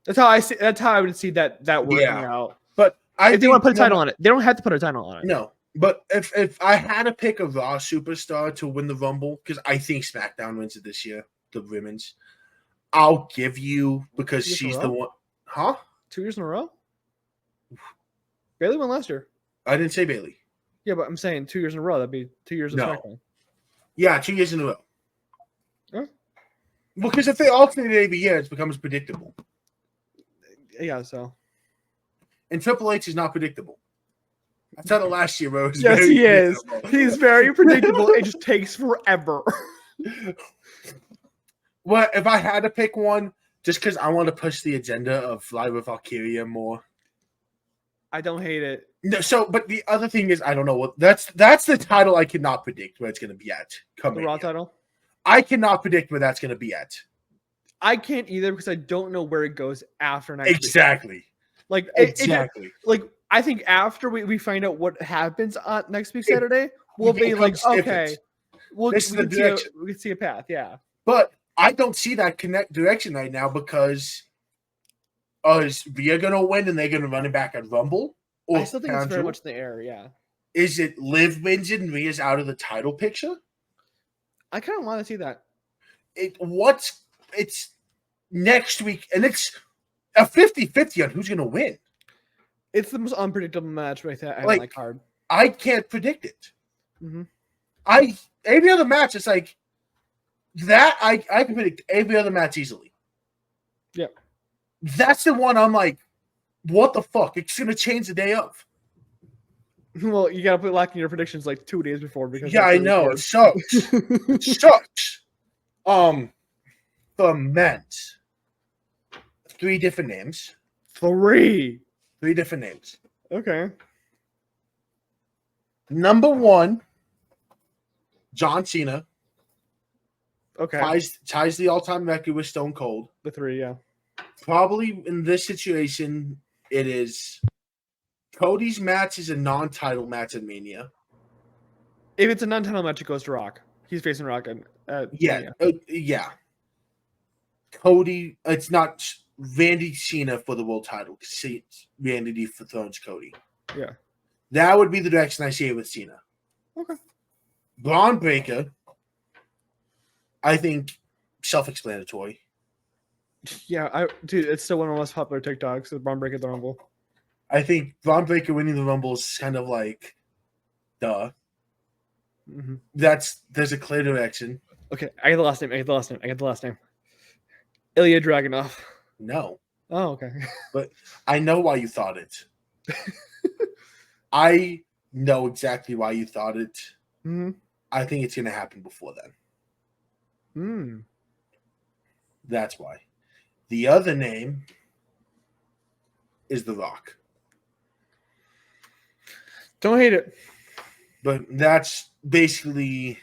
That's how I see. That's how I would see that working out. But if they want to put a title on it, they don't have to put a title on it. No, but if I had to pick a Raw superstar to win the Rumble, because I think SmackDown wins it this year, the women's, I'll give you because she's the one. Huh? 2 years in a row. Bayley won last year. I didn't say Bayley. Yeah, but I'm saying 2 years in a row. That'd be 2 years of SmackDown. Yeah, 2 years in a row. Huh? Because if they alternate every year, it becomes predictable. Yeah, so. And Triple H is not predictable. I said it last year, bro. Yes, he is. He's very predictable. It just takes forever. Well, if I had to pick one, just because I want to push the agenda of Fly with Valkyria more. I don't hate it. No, so, but the other thing is, I don't know what that's the title I cannot predict where it's going to be at. The Raw title? I cannot predict where that's going to be at. I can't either because I don't know where it goes after next week. Exactly. Like, exactly. I think after we find out what happens on next week Saturday, we'll be like, okay, we can see a path, yeah. But I don't see that direction right now because is Rhea going to win and they're going to run it back at Rumble? Or I still think it's very much in the air, yeah. Is it Liv wins and Rhea's out of the title picture? I kind of want to see that. It's next week, and it's a 50-50 on who's going to win. It's the most unpredictable match right there on that card. I can't predict it. Mm-hmm. Every other match, it's like that. I can predict every other match easily. Yeah. That's the one I'm like, what the fuck? It's going to change the day of. Well, you got to put lock in your predictions like 2 days before because I know it sucks. Sucks. The men's 3 different names. 3 different names. Okay. Number 1, John Cena. Okay. Ties the all-time record with Stone Cold. The 3, yeah. Probably in this situation, it is Cody's match is a non-title match at Mania. If it's a non-title match, it goes to Rock. He's facing Rock at Mania. Yeah. Cody, it's not Randy Cena for the world title. Randy dethrones Cody. Yeah. That would be the direction I see it with Cena. Okay. Braun Breaker, I think, self-explanatory. Yeah, dude, it's still one of the most popular TikToks. The Braun Breaker the Rumble. I think Braun Breaker winning the Rumble is kind of like, duh. Mm-hmm. There's a clear direction. Okay, I get the last name. Ilya Dragunov. No. Oh, okay. But I know why you thought it. I know exactly why you thought it. Mm-hmm. I think it's going to happen before then. That's why. The other name is The Rock. Don't hate it. But that's basically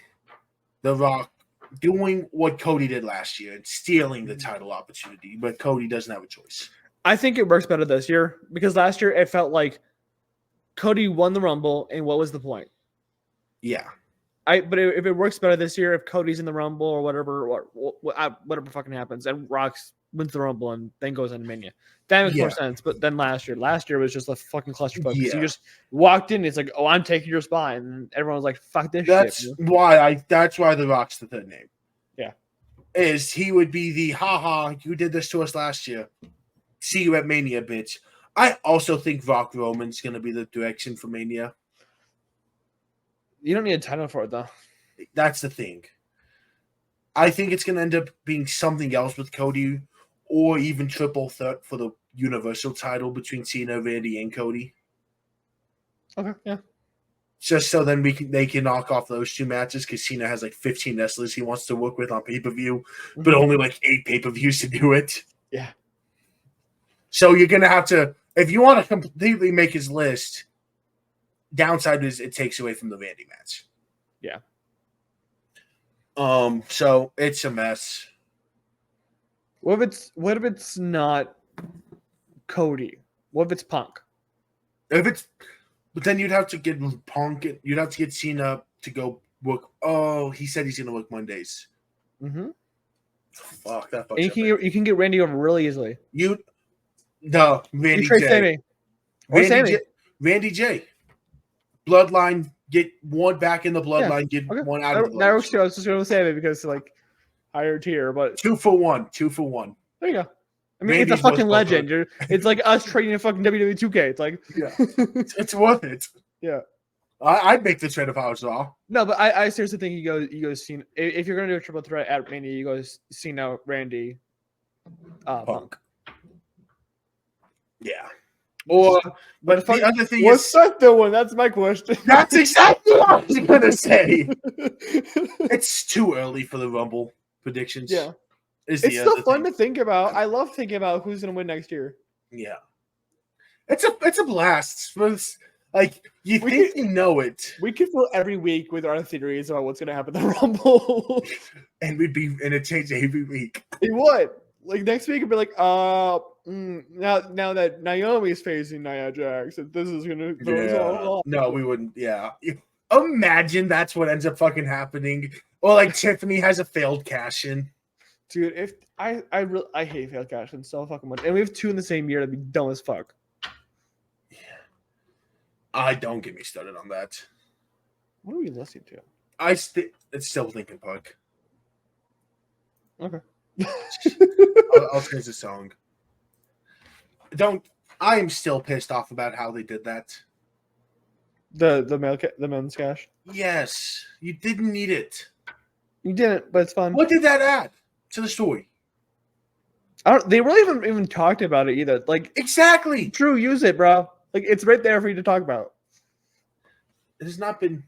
The Rock doing what Cody did last year and stealing the title opportunity. But Cody doesn't have a choice. I think it works better this year because last year it felt like Cody won the Rumble, and what was the point? Yeah. But if it works better this year, if Cody's in the Rumble or whatever fucking happens, and Rock wins the Rumble and then goes into Mania, that makes more sense. But then last year was just a fucking clusterfuck. Yeah. You just walked in, it's like, oh, I'm taking your spot, and everyone was like, fuck this shit. That's why The Rock's the third name. Yeah. Is he would be the haha, you did this to us last year. See you at Mania, bitch. I also think Rock Roman's gonna be the direction for Mania. You don't need a title for it, though. That's the thing. I think it's going to end up being something else with Cody or even triple threat for the Universal title between Cena, Randy, and Cody. Okay, yeah. Just so then they can knock off those 2 matches because Cena has like 15 wrestlers he wants to work with on pay-per-view, but only like 8 pay-per-views to do it. Yeah. So you're going to have to, if you want to completely make his list, downside is it takes away from the Randy match. Yeah. So it's a mess. What if it's not Cody? What if it's Punk? But then you'd have to get Punk. You'd have to get Cena to go work. Oh, he said he's gonna work Mondays. Mm-hmm. Fuck that. And you can get Randy over really easily. Randy J. Randy J. Bloodline, get one back in the bloodline, get one out of the bloodline. I was just going to say that because, like, higher tier, but 2 for 1. 2 for 1. There you go. I mean, Randy's it's a fucking legend. It's like us trading a fucking WWE 2K. It's like, yeah, it's worth it. Yeah. I'd make the trade if I was Raw. No, but I seriously think you go Cena. If you're gonna do a triple threat at Mania, you go Cena, Randy, Punk. Yeah. Or, but the other thing is, what's that doing? That's my question. That's exactly what I was gonna say. It's too early for the Rumble predictions. Yeah, it's still fun to think about. I love thinking about who's gonna win next year. Yeah, it's a blast. Like you know it. We could fill every week with our theories about what's gonna happen in the Rumble, and it change every week. It would. Like next week, it'd be like, now that Naomi's facing Nia Jax, this is gonna throw us all off. No, we wouldn't. Yeah, imagine that's what ends up fucking happening. Or like Tiffany has a failed cash in. Dude, if I hate failed cash in so fucking much, and we have 2 in the same year, that'd be dumb as fuck. I don't get me started on that. What are we listening to? It's still Linkin Park. Okay. I'll change the song. I am still pissed off about how they did that. The men's cash. Yes, you didn't need it. You didn't, but it's fun. What did that add to the story? They really haven't even talked about it either. Like exactly. Drew, use it, bro. Like it's right there for you to talk about. It has not been.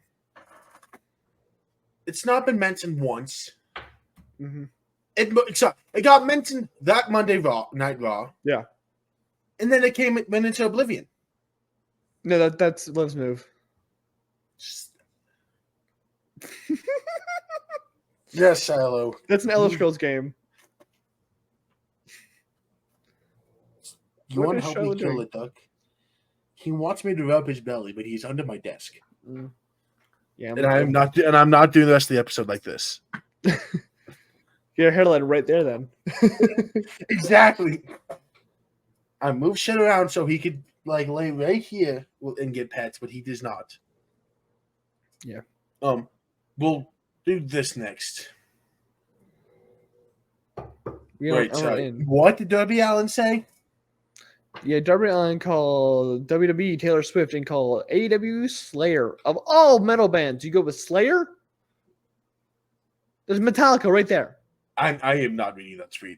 It's not been mentioned once. Mm-hmm. It got mentioned that Monday Night Raw. Yeah. And then it went into oblivion. No, that's Liv's move. Yes, Shiloh. That's an Elder Scrolls game. You want to help me kill the duck? He wants me to rub his belly, but he's under my desk. Mm. Yeah, I'm not doing the rest of the episode like this. Your hairline right there, then. Exactly. I move shit around so he could like lay right here and get pets, but he does not. Yeah. We'll do this next. Wait, sorry. What did Darby Allin say? Yeah, Darby Allin called WWE Taylor Swift and called AEW Slayer. Of all metal bands, you go with Slayer? There's Metallica right there. I am not reading that tweet.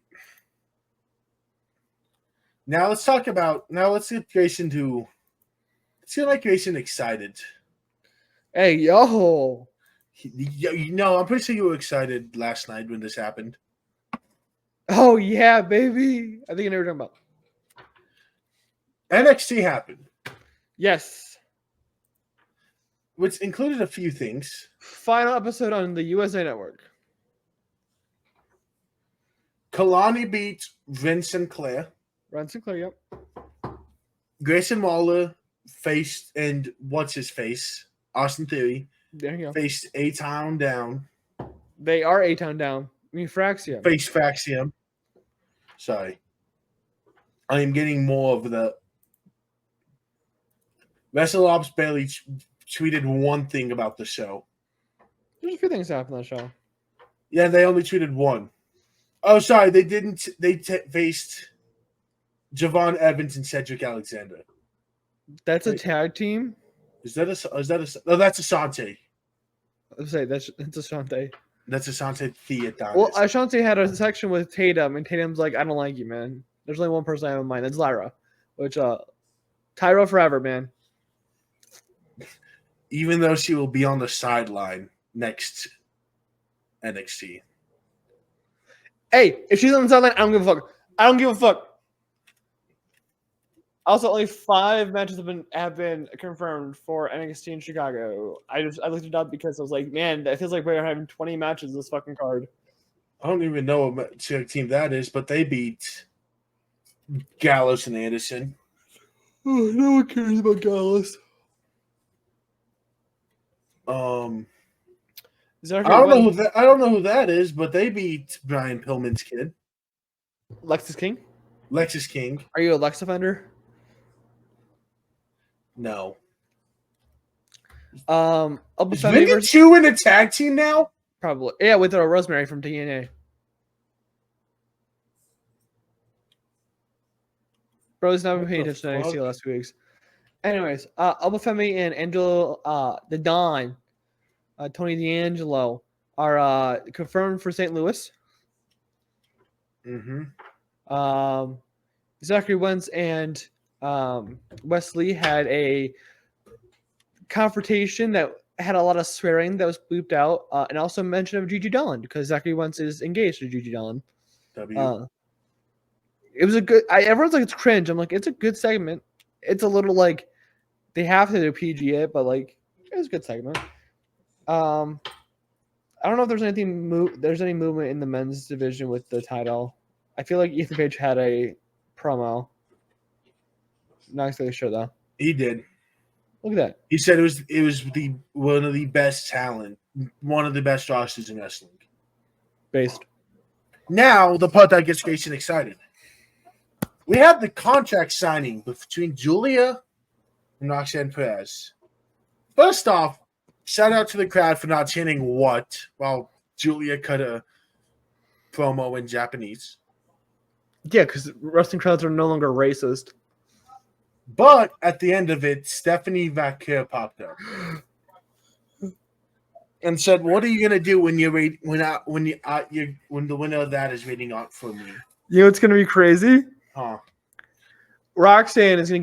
Now let's talk about. Now let's get Grayson to. Let's get Grayson excited. Hey, yo. I'm pretty sure you were excited last night when this happened. Oh, yeah, baby. I think you know what you're talking about. NXT happened. Yes. Which included a few things. Final episode on the USA Network. Kalani beat Vince Sinclair. Yep. Grayson Waller faced, and what's his face? Austin Theory. There you go. Faced A-Town Down. They are A-Town Down. I mean, Fraxium. Face Fraxium. Sorry. I am getting more of the. WrestleOps barely tweeted one thing about the show. There's a few things that happened on the show. Yeah, they only tweeted one. Oh, sorry, they didn't. They faced Javon Evans and Cedric Alexander. That's a tag team. No, that's Asante. I was say that's Asante. That's Asante Theodonis. Well, Asante had a section with Tatum, and Tatum's like, "I don't like you, man. There's only one person I have in mind. That's Lyra." Which, Tyra forever, man. Even though she will be on the sideline next NXT. Hey, if she's on the sideline, I don't give a fuck. Also, only 5 matches have been confirmed for NXT in Chicago. I looked it up because I was like, man, that feels like we're having 20 matches this fucking card. I don't even know what team that is, but they beat Gallows and Anderson. Oh, no one cares about Gallows. I don't know who that is, but they beat Brian Pillman's kid. Lexus King? Lexus King. Are you a Lex offender? No. Is Vinny Chu in a tag team now? Probably. Yeah, with Rosemary from TNA. Bro's not been paying attention to NXT the last 2 weeks. Anyways, Obafemi and Angelo, the Don, Tony D'Angelo are confirmed for St. Louis. Zachary Wentz and Wesley had a confrontation that had a lot of swearing that was bleeped out, and also mention of Gigi Dolan because Zachary Wentz is engaged to Gigi Dolan. It was a good. Everyone's like it's cringe. I'm like it's a good segment. It's a little like they have to do PG it, but like it was a good segment. I don't know if there's any movement in the men's division with the title. I feel like Ethan Page had a promo. Not exactly sure though. He did. Look at that. He said it was one of the best talent, one of the best rosters in wrestling. Based. Now the part that gets Grayson excited. We have the contract signing between Julia and Roxanne Perez. First off, shout out to the crowd for not chanting what while Julia cut a promo in Japanese. Yeah, because wrestling crowds are no longer racist. But at the end of it, Stephanie Vaquer popped up and said, "What are you gonna do when the winner of that is waiting out for me?" You know what's gonna be crazy? Huh? Roxanne is gonna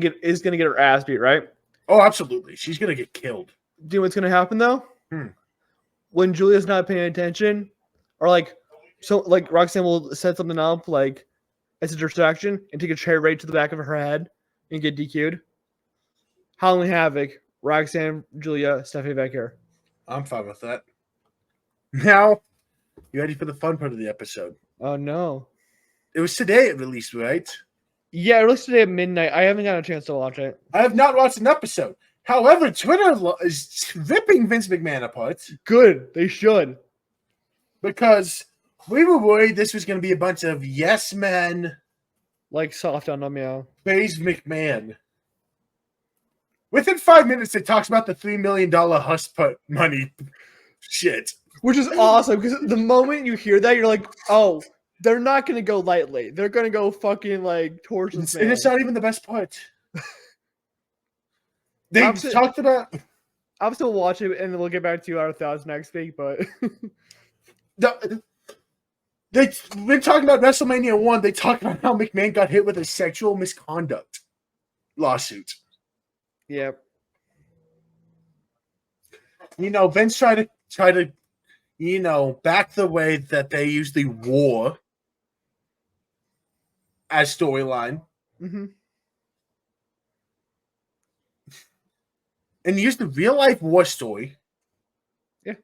get her ass beat, right? Oh, absolutely. She's gonna get killed. Do you know what's gonna happen though? When Julia's not paying attention, or like Roxanne will set something up like as a distraction and take a chair right to the back of her head and get DQ'd. Halloween Havoc, Roxanne, Julia, Stephanie Vaquer. I'm fine with that. Now, you ready for the fun part of the episode? Oh no! It was today it released, right? Yeah, it released today at midnight. I haven't got a chance to watch it. I have not watched an episode. However, Twitter is ripping Vince McMahon apart. Good, they should. Because we were worried this was going to be a bunch of yes men. Like soft on them, yeah. Praise McMahon. Within 5 minutes, they talks about the $3 million hush put money shit. Which is awesome, because the moment you hear that, you're like, oh, they're not going to go lightly. They're going to go fucking, like, torch this man. And it's not even the best part. They talked about... I'm still watching it, and we'll get back to our thoughts next week, but... They've been talking about WrestleMania 1. They talked about how McMahon got hit with a sexual misconduct lawsuit. Yep. You know, Vince tried to, you know, back the way that they use the war as storyline. Mm-hmm. And use the real life war story. Yeah.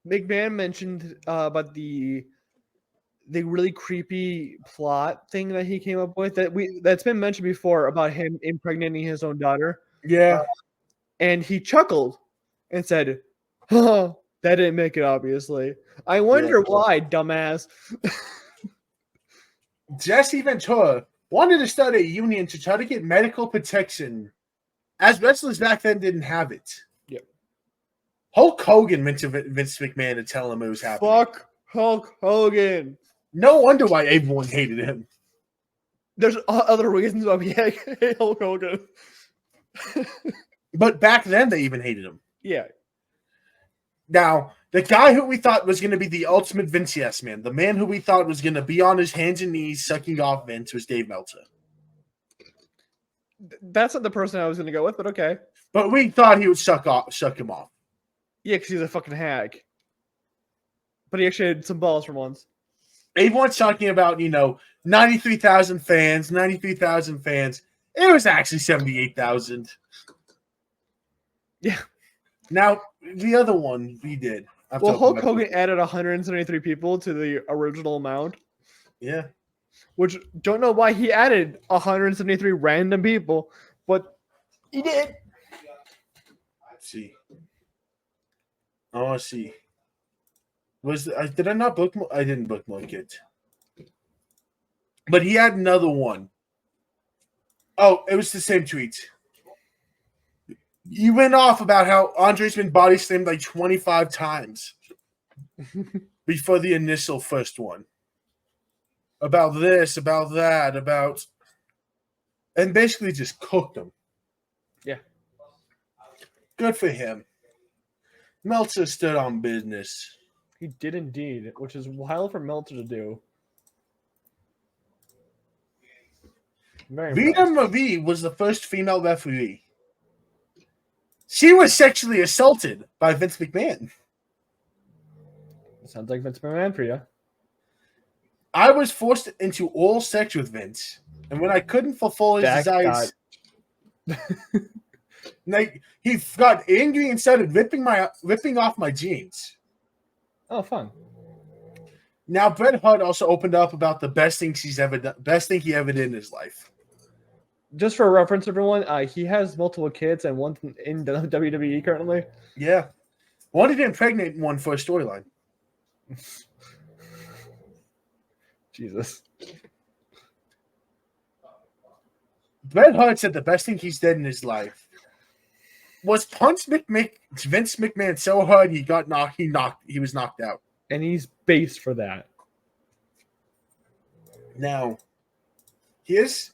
McMahon mentioned about the really creepy plot thing that he came up with that's been mentioned before about him impregnating his own daughter. Yeah. And he chuckled and said, "Oh, that didn't make it, obviously. I wonder why, dumbass." Jesse Ventura wanted to start a union to try to get medical protection, as wrestlers back then didn't have it. Yep. Hulk Hogan went to Vince McMahon to tell him it was happening. Fuck Hulk Hogan. No wonder why everyone hated him. There's other reasons why we hate Hulk Hogan. But back then, they even hated him. Yeah. Now, the guy who we thought was going to be the ultimate Vince yes man, the man who we thought was going to be on his hands and knees sucking off Vince, was Dave Meltzer. That's not the person I was going to go with, but okay. But we thought he would suck him off. Yeah, because he's a fucking hag. But he actually had some balls for once. Everyone's talking about, 93,000 fans. It was actually 78,000. Yeah. Now, the other one we did. Well, Hulk Hogan added 173 people to the original amount. Yeah. Which, don't know why he added 173 random people, but he did. Let's see. Oh, let's see. Did I not bookmark? I didn't bookmark it. But he had another one. Oh, it was the same tweet. He went off about how Andre's been body slammed like 25 times before the initial first one. about this, about that, and basically just cooked them. Yeah. Good for him. Meltzer stood on business. He did indeed, which is wild for Meltzer to do. Rita Marie was the first female referee. She was sexually assaulted by Vince McMahon. Sounds like Vince McMahon for you. I was forced into oral sex with Vince, and when I couldn't fulfill his desires, like he got angry and started ripping off my jeans. Oh, fun! Now Bret Hart also opened up about the best thing he ever did in his life. Just for reference, everyone, he has multiple kids and one in WWE currently. Yeah, wanted to impregnate one for a storyline. Jesus. Bret Hart said the best thing he's did in his life was punch Vince McMahon so hard he was knocked out. And he's based for that. Now, here's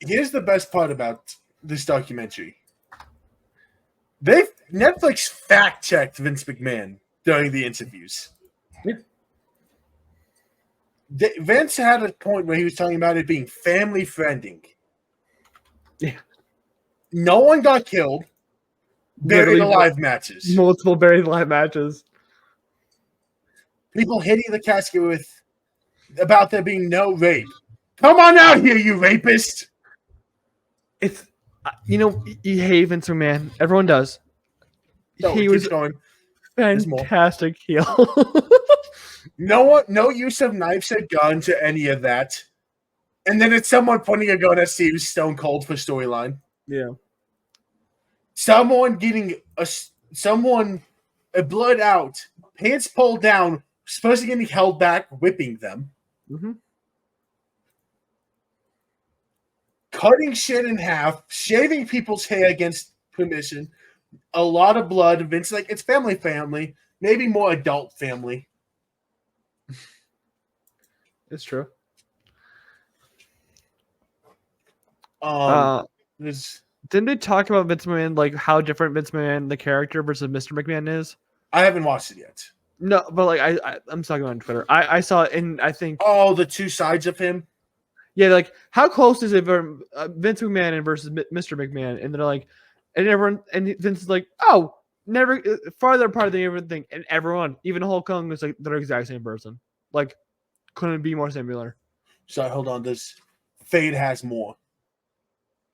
the best part about this documentary. Netflix fact-checked Vince McMahon during the interviews. Yeah. Vince had a point where he was talking about it being family-friending. Yeah. No one got killed. Buried alive matches. Multiple buried alive matches. People hitting the casket about there being no rape. Come on out here, you rapist! It's, you hate Vince McMahon. Everyone does. He was going. Fantastic heel. No use of knives or gun to any of that. And then it's someone pointing a gun at Steve Stone Cold for storyline. Yeah. Someone getting blood out, pants pulled down, supposed to getting held back, whipping them. Mm-hmm. Cutting shit in half, shaving people's hair against permission, a lot of blood. Vince, it's family, maybe more adult family. It's true. Didn't they talk about Vince McMahon, how different Vince McMahon, the character, versus Mr. McMahon is? I haven't watched it yet. No, but I'm talking on Twitter. I saw it, and I think the two sides of him. Yeah, how close is it for Vince McMahon versus Mr. McMahon? And they're and everyone, and Vince is oh, never farther apart than you ever think. And everyone, even Hulk Hogan, was they're the exact same person. Couldn't be more similar. Sorry, hold on. This Fade has more.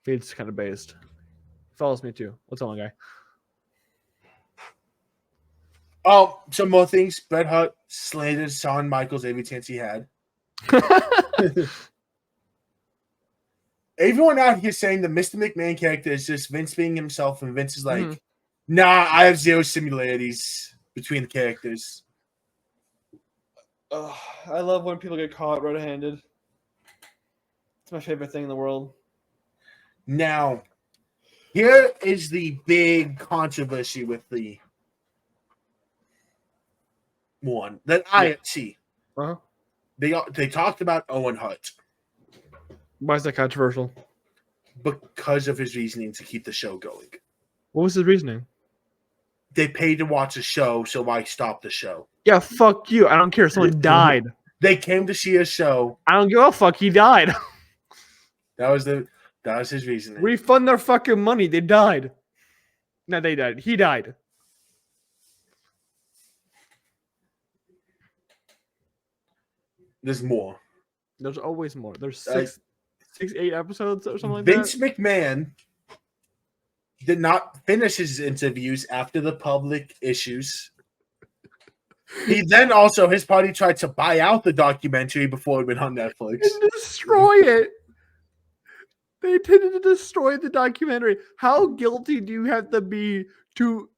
Fade's kind of based. Follows me too. What's on, guy? Oh, some more things. Bret Hart slandered Shawn Michaels every chance he had. Everyone out here saying the Mr. McMahon character is just Vince being himself, and Vince is nah, I have zero similarities between the characters. I love when people get caught red-handed. It's my favorite thing in the world. Now, here is the big controversy with the one that I see. Uh-huh. They talked about Owen Hart. Why is that controversial? Because of his reasoning to keep the show going. What was his reasoning? They paid to watch a show, so why stop the show? Yeah, fuck you. I don't care. Someone died. They came to see a show. I don't give a fuck. He died. That was his reasoning. Refund their fucking money. They died. No, they died. He died. There's more. There's always more. There's 8 episodes or something like Vince that. McMahon did not finish his interviews after the public issues. He then also, his party tried to buy out the documentary before it went on Netflix. And destroy it. They intended to destroy the documentary. How guilty do you have to be to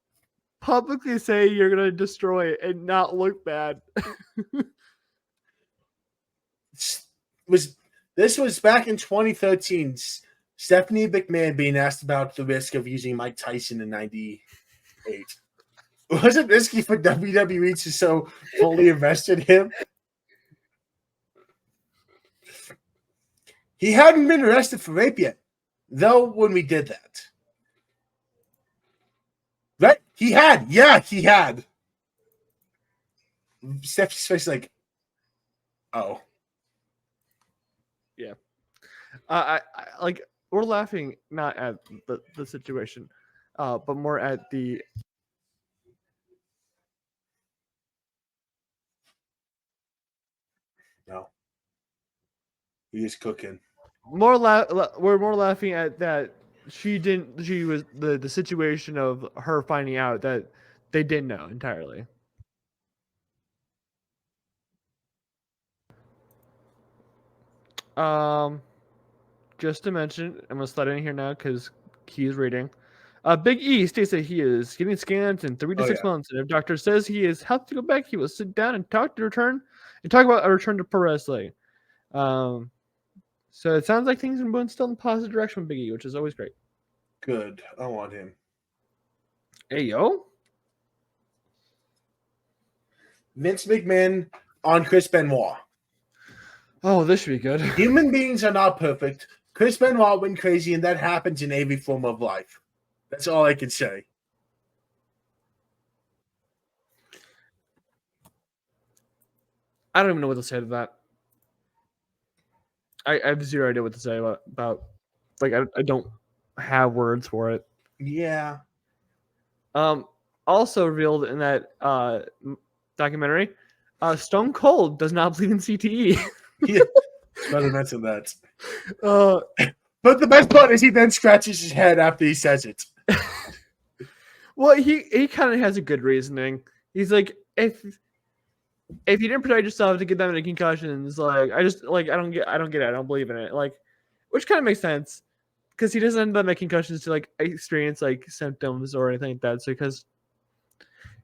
publicly say you're going to destroy it and not look bad? This was back in 2013. Stephanie McMahon being asked about the risk of using Mike Tyson in 98. Was it risky for WWE to so fully invest in him? He hadn't been arrested for rape yet, though, when we did that. Right? He had. Yeah, he had. Stephanie's face like, oh. Yeah. I like, we're laughing not at the situation, but more at the... No. He is cooking. We're more laughing at that she was the situation of her finding out that they didn't know entirely. Just to mention, I'm gonna slide in here now because he's reading. Big E states that he is getting scans in 3 to 6 months, and if doctor says he is healthy to go back, he will sit down and talk about a return to pro wrestling. So it sounds like things are moving still in the positive direction with Big E, which is always great. Good. I want him. Hey, yo. Vince McMahon on Chris Benoit. Oh, this should be good. Human beings are not perfect. Chris Benoit went crazy, and that happens in every form of life. That's all I can say. I don't even know what to say to that. I have zero idea what to say about like, I don't have words for it. Yeah. Also revealed in that documentary, Stone Cold does not believe in CTE. Yeah. Better mention that. But the best part is he then scratches his head after he says it. Well, he kind of has a good reasoning. He's like, if you didn't protect yourself to get them into concussions, like I don't get it. I don't believe in it. Like, which kind of makes sense because he doesn't end up making concussions to like experience like symptoms or anything like that. So because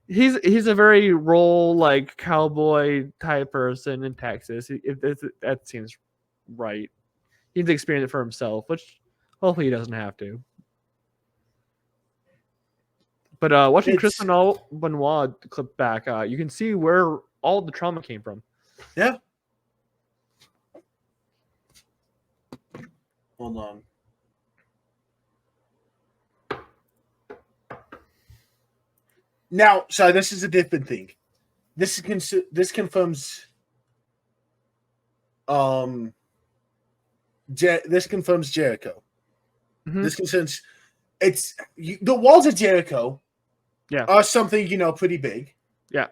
he's a very rural like cowboy type person in Texas. That seems right. He needs to experience it for himself, which hopefully he doesn't have to. But watching Chris Benoit clip back, you can see where all the trauma came from. Yeah. Hold on. Now, sorry, this is a different thing. This confirms. This confirms Jericho. Mm-hmm. This concerns. The walls of Jericho. Yeah. Are something pretty big. Yeah.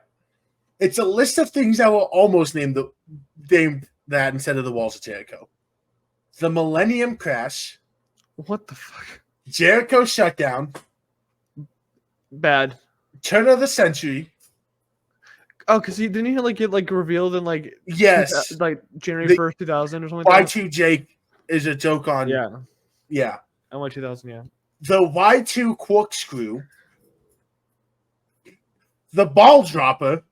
It's a list of things that will almost name that instead of the walls of Jericho. The Millennium Crash. What the fuck? Jericho Shutdown. Bad. Turn of the Century. Oh, because he get revealed in like yes, like January 1st, 2000 or something. Like Y2 Jake is a joke on. Yeah. NY 2000. Yeah. The Y2 Corkscrew. The Ball Dropper.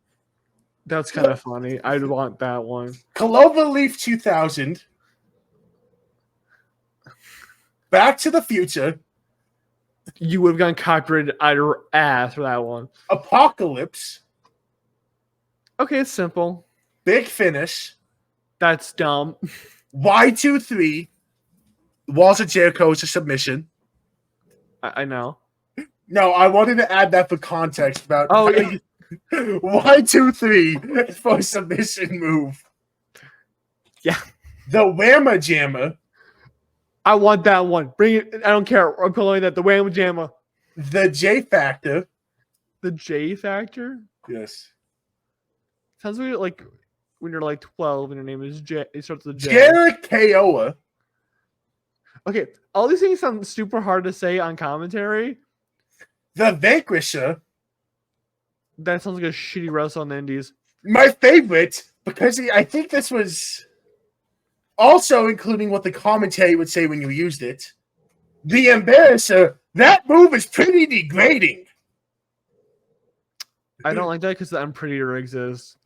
That's kind of funny. I'd want that one. Clover Leaf 2000. Back to the Future. You would have gone copyrighted either ass for that one. Apocalypse. Okay, it's simple. Big Finish. That's dumb. Y23. Walls of Jericho is a submission. I know. No, I wanted to add that for context about yeah. Y23 for a submission move. Yeah. The Whamma Jammer. I want that one. Bring it. I don't care. I'm calling that the Whamma Jammer. The J Factor. The J Factor? Yes. Sounds like when you're like 12 and your name is J. It starts with J. Jericho. Okay, all these things sound super hard to say on commentary. The Vanquisher. That sounds like a shitty wrestler on the indies. My favorite, because I think this was also including what the commentary would say when you used it. The Embarrasser. That move is pretty degrading. I don't like that because the Unprettier exists.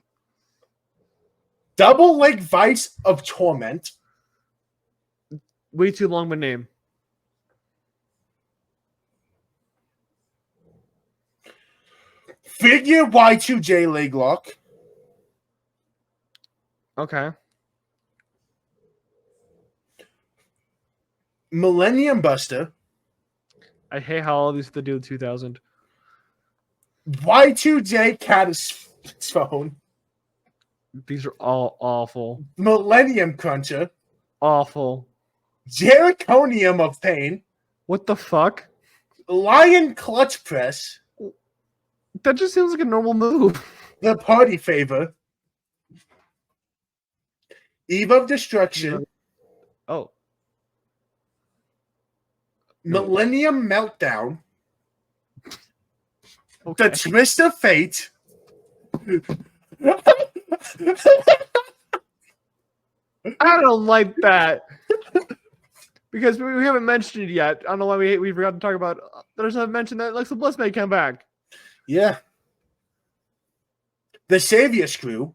Double Leg Vice of Torment. Way too long of a name. Figure Y2J leg lock. Okay. Millennium Buster, I hate how all these to do 2000. Y2J Caddis phone, These are all awful. Millennium Cruncher, Awful. Jericonium of Pain, What the fuck? Lion Clutch Press, That just seems like a normal move. The Party Favor, Eve of Destruction, Oh. Millennium Meltdown, Okay. The Twist of Fate. I don't like that. Because we haven't mentioned it yet. I don't know why we forgot to talk about. There's not mentioned that Alexa Bliss may come back. Yeah. The Savior Screw.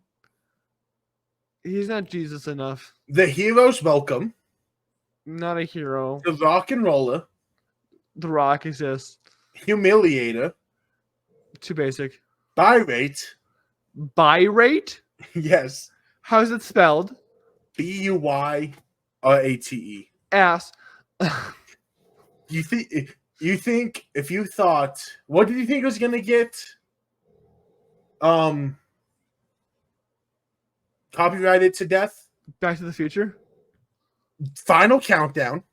He's not Jesus enough. The Hero's Welcome. Not a hero. The Rock and Roller. The Rock exists. Humiliator. Too basic. Byrate. Byrate? Yes. How's it spelled? Buyrate. Ass. You think if you thought, what did you think was gonna get copyrighted to death? Back to the Future? Final Countdown.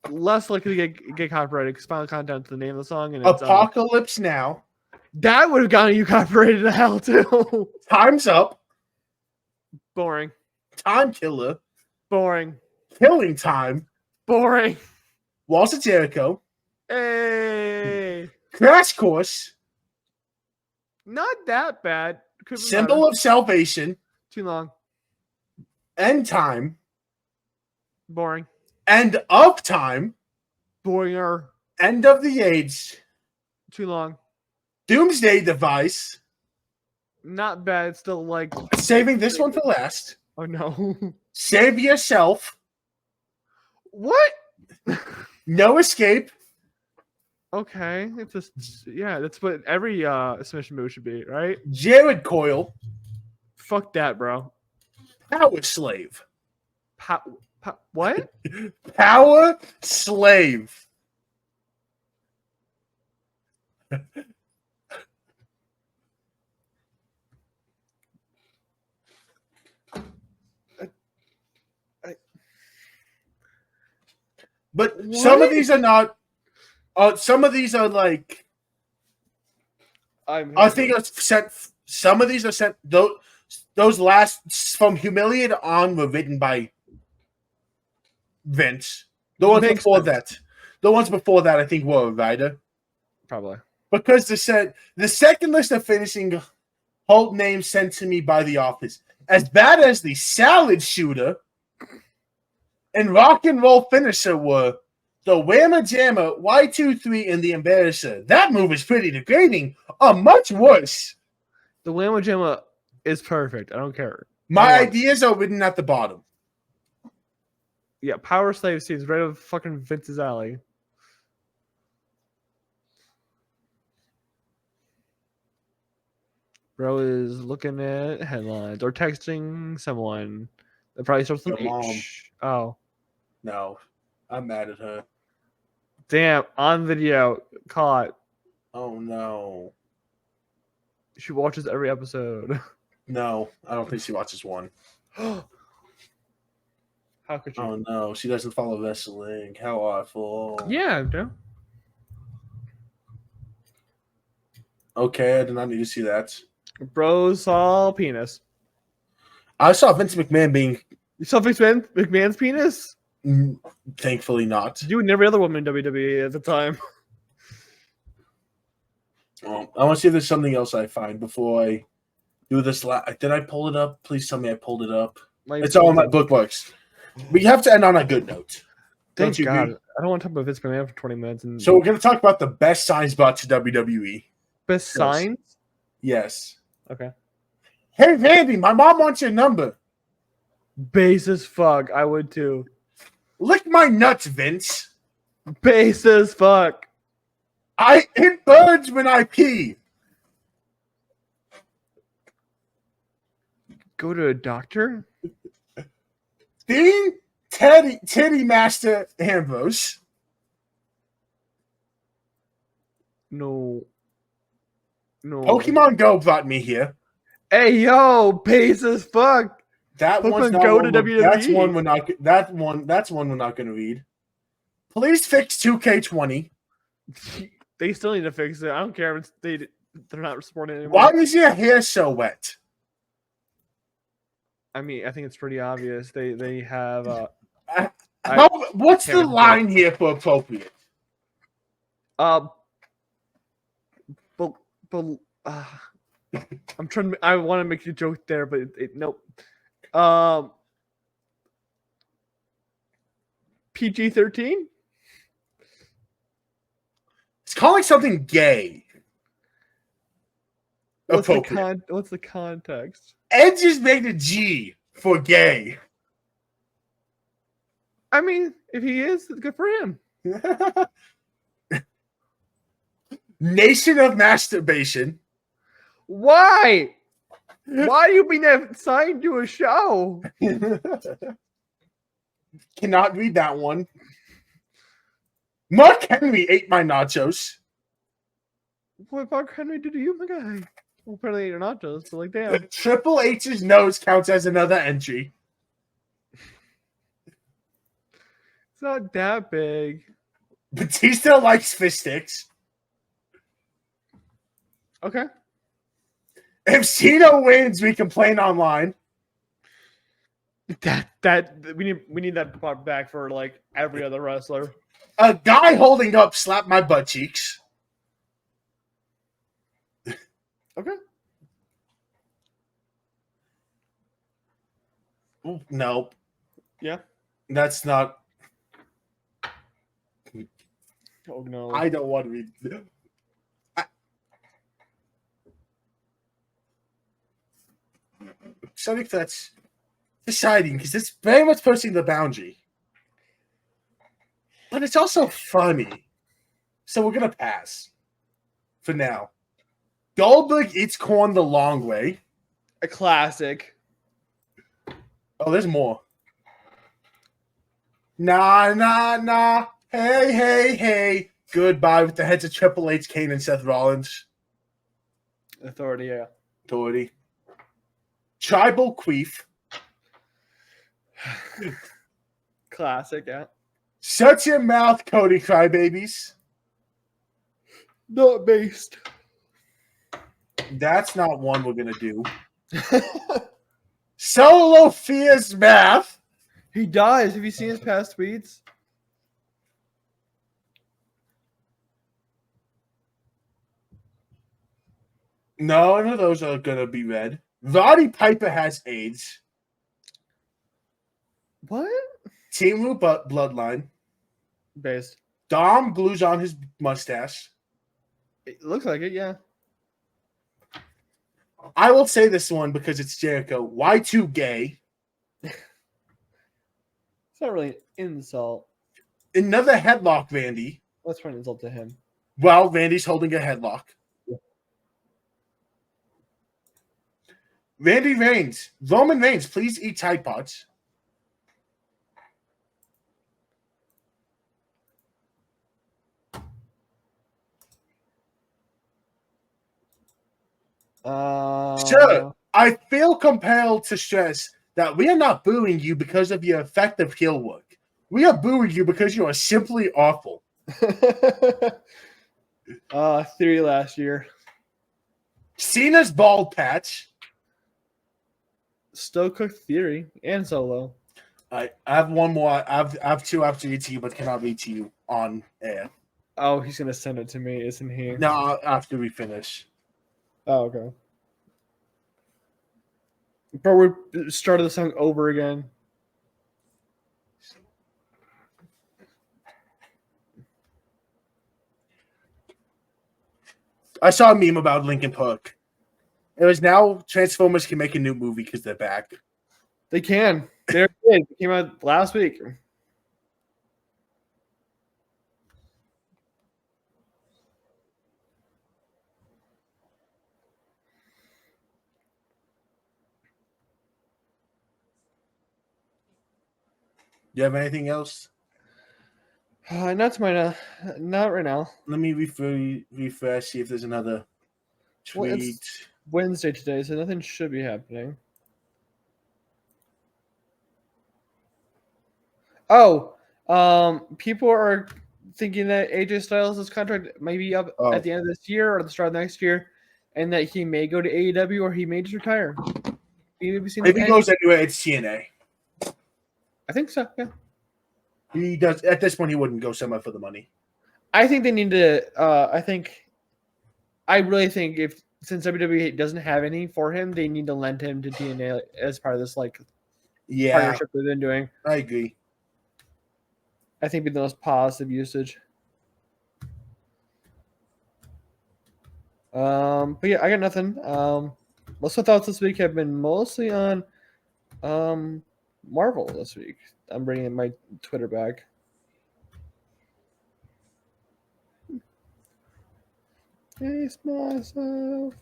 Less likely to get copyrighted because Final Countdown to the name of the song. And it's, Apocalypse Now. that would have gotten you copyrighted to hell too. Time's Up. Boring. Time Killer. Boring. Killing Time. Boring. Walls of Jericho. Hey. Crash Course. Not that bad. Could be Symbol better. of Salvation. Too long. End Time. Boring. End of Time. Boringer. End of the Age. Too long. Doomsday Device. Not bad. It's still like. Saving this one for last. Oh no. Save Yourself. What? No Escape. Okay. It's just yeah. That's what every submission move should be, right? Jared Coyle. Fuck that, bro. Power Slave. What? Power Slave. But what? some of these are not. Some of these are like. I think it's sent. Some of these are sent. Those last from Humiliated on were written by Vince. The ones Makes before sense. that. The ones before that, I think, were a writer. Probably. Because the second list of finishing Hulk names sent to me by The Office, as bad as the Salad Shooter and Rock and Roll Finisher were, the Whamma Jamma, Y23, and the Embarrasser. That move is pretty degrading. Much worse. The Whamma Jamma is perfect. I don't care. My ideas are written at the bottom. Yeah, Power Slave seems right up fucking Vince's alley. Bro is looking at headlines or texting someone that probably starts with an Your H. Oh. No, I'm mad at her. Damn, on video, caught. Oh, no. She watches every episode. No, I don't think she watches one. How could you? Oh, no. She doesn't follow wrestling. How awful. Yeah, no. Okay, I did not need to see that. Bro saw penis. I saw Vince McMahon being... You saw McMahon's penis? Thankfully not. You and every other woman in WWE at the time. I want to see if there's something else I find before I do this. Did I pull it up? Please tell me I pulled it up. It's all in my bookmarks. We have to end on a good note. Thank God. Agree? I don't want to talk about Vince McMahon for 20 minutes. So we're going to talk about the best signs brought to WWE. Best signs? Yes. Okay. Hey, Randy, my mom wants your number. Base as fuck. I would too. Lick my nuts, Vince. Base as fuck. It burns when I pee. Go to a doctor? Dean Titty Master Ambrose. No. Pokemon Go brought me here. Hey, yo, pace as fuck. That one's not Go one to WWE. That's one we're not going to read. Please fix 2K20. They still need to fix it. I don't care if they're not supporting it anymore. Why is your hair so wet? I mean, I think it's pretty obvious. They have. What's the line here for appropriate? I'm trying. I want to make a joke there, but nope. PG-13. It's calling something gay. What's the context? Ed just made a G for gay. I mean, if he is, it's good for him. Nation of Masturbation. Why? Why are you being assigned to a show? Cannot read that one. Mark Henry ate my nachos. What Mark Henry did to you, my guy? Well, apparently ate your nachos, so like, damn. Triple H's nose counts as another entry. It's not that big. Batista likes fish sticks. Okay. If Cena wins, we complain online. That we need that part back for like every other wrestler. A guy holding up slap my butt cheeks. Okay. Nope. Yeah. That's not. Oh no. I don't want to read. So I think that's deciding because it's very much pushing the boundary. But it's also funny. So we're going to pass for now. Goldberg eats corn the long way. A classic. Oh, there's more. Nah, nah, nah. Hey, hey, hey. Goodbye with the heads of Triple H, Kane, and Seth Rollins. Authority, yeah. Authority. Tribal Queef. Classic, yeah. Shut your mouth, Cody Crybabies. Not based. That's not one we're going to do. Solo Fears Math. He dies. Have you seen his past tweets? None of those are going to be read. Roddy Piper has AIDS. What? Team Root Bloodline. Based. Dom glues on his mustache. It looks like it, yeah. I will say this one because it's Jericho. Y2 gay. It's not really an insult. Another headlock, Randy. That's an insult to him. Well, Randy's holding a headlock. Yeah. Randy Reigns. Roman Reigns, please eat Tide Pods. Sure, I feel compelled to stress that we are not booing you because of your effective heel work. We are booing you because you are simply awful. Theory last year. Cena's bald patch. Still cooked Theory and Solo. I have one more. I have two after read to you, but cannot read to you on air. Oh, he's gonna send it to me, isn't he? No, after we finish. Oh, okay. But we started the song over again. I saw a meme about Linkin Park. It was now Transformers can make a new movie because they're back. They can. They're good. It came out last week. you have anything else? Not right now. Let me refresh, see if there's another tweet. Well, it's Wednesday today, so nothing should be happening. Oh, people are thinking that AJ Styles' contract may be up at the end of this year or the start of next year, and that he may go to AEW or he may just retire. If he goes anywhere, it's TNA. I think so, yeah. He does. At this point, he wouldn't go somewhere for the money. I think they need to. I really think since WWE doesn't have any for him, they need to lend him to TNA as part of this partnership they've been doing. I agree. I think it'd be the most positive usage. But yeah, I got nothing. Most of my thoughts this week have been mostly on Marvel this week. I'm bringing my Twitter back. Face myself.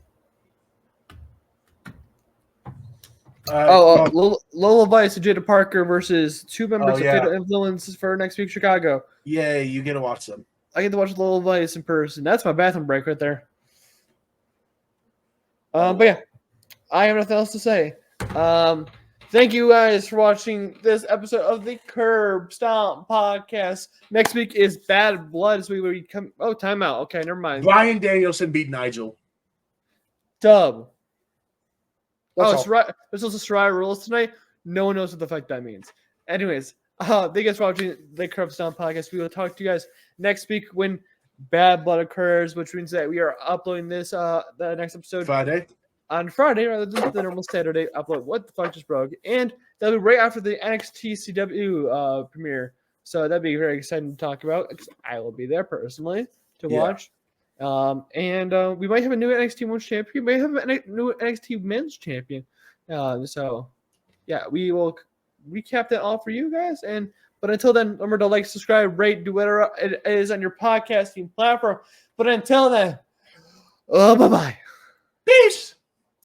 Lola Vice and Jada Parker versus two members of Fatal Influence for next week, Chicago. Yeah, you get to watch them. I get to watch Lola Vice in person. That's my bathroom break right there. But yeah, I have nothing else to say. Thank you guys for watching this episode of the Curb Stomp podcast. Next week is Bad Blood. So we come. Oh, timeout. Okay, never mind. Bryan Danielson beat Nigel. Dub. There's also Soraya rules tonight. No one knows what the fuck that means. Anyways, thank you guys for watching the Curb Stomp podcast. We will talk to you guys next week when Bad Blood occurs, which means that we are uploading this the next episode on Friday rather than the normal Saturday upload. What the fuck just broke? And that'll be right after the NXT CW premiere. So that'd be very exciting to talk about because I will be there personally to watch. And we might have a new NXT Women's Champion. We may have a new NXT Men's Champion. So yeah, we will recap that all for you guys. But until then, remember to like, subscribe, rate, do whatever it is on your podcasting platform. But until then, bye-bye. Peace.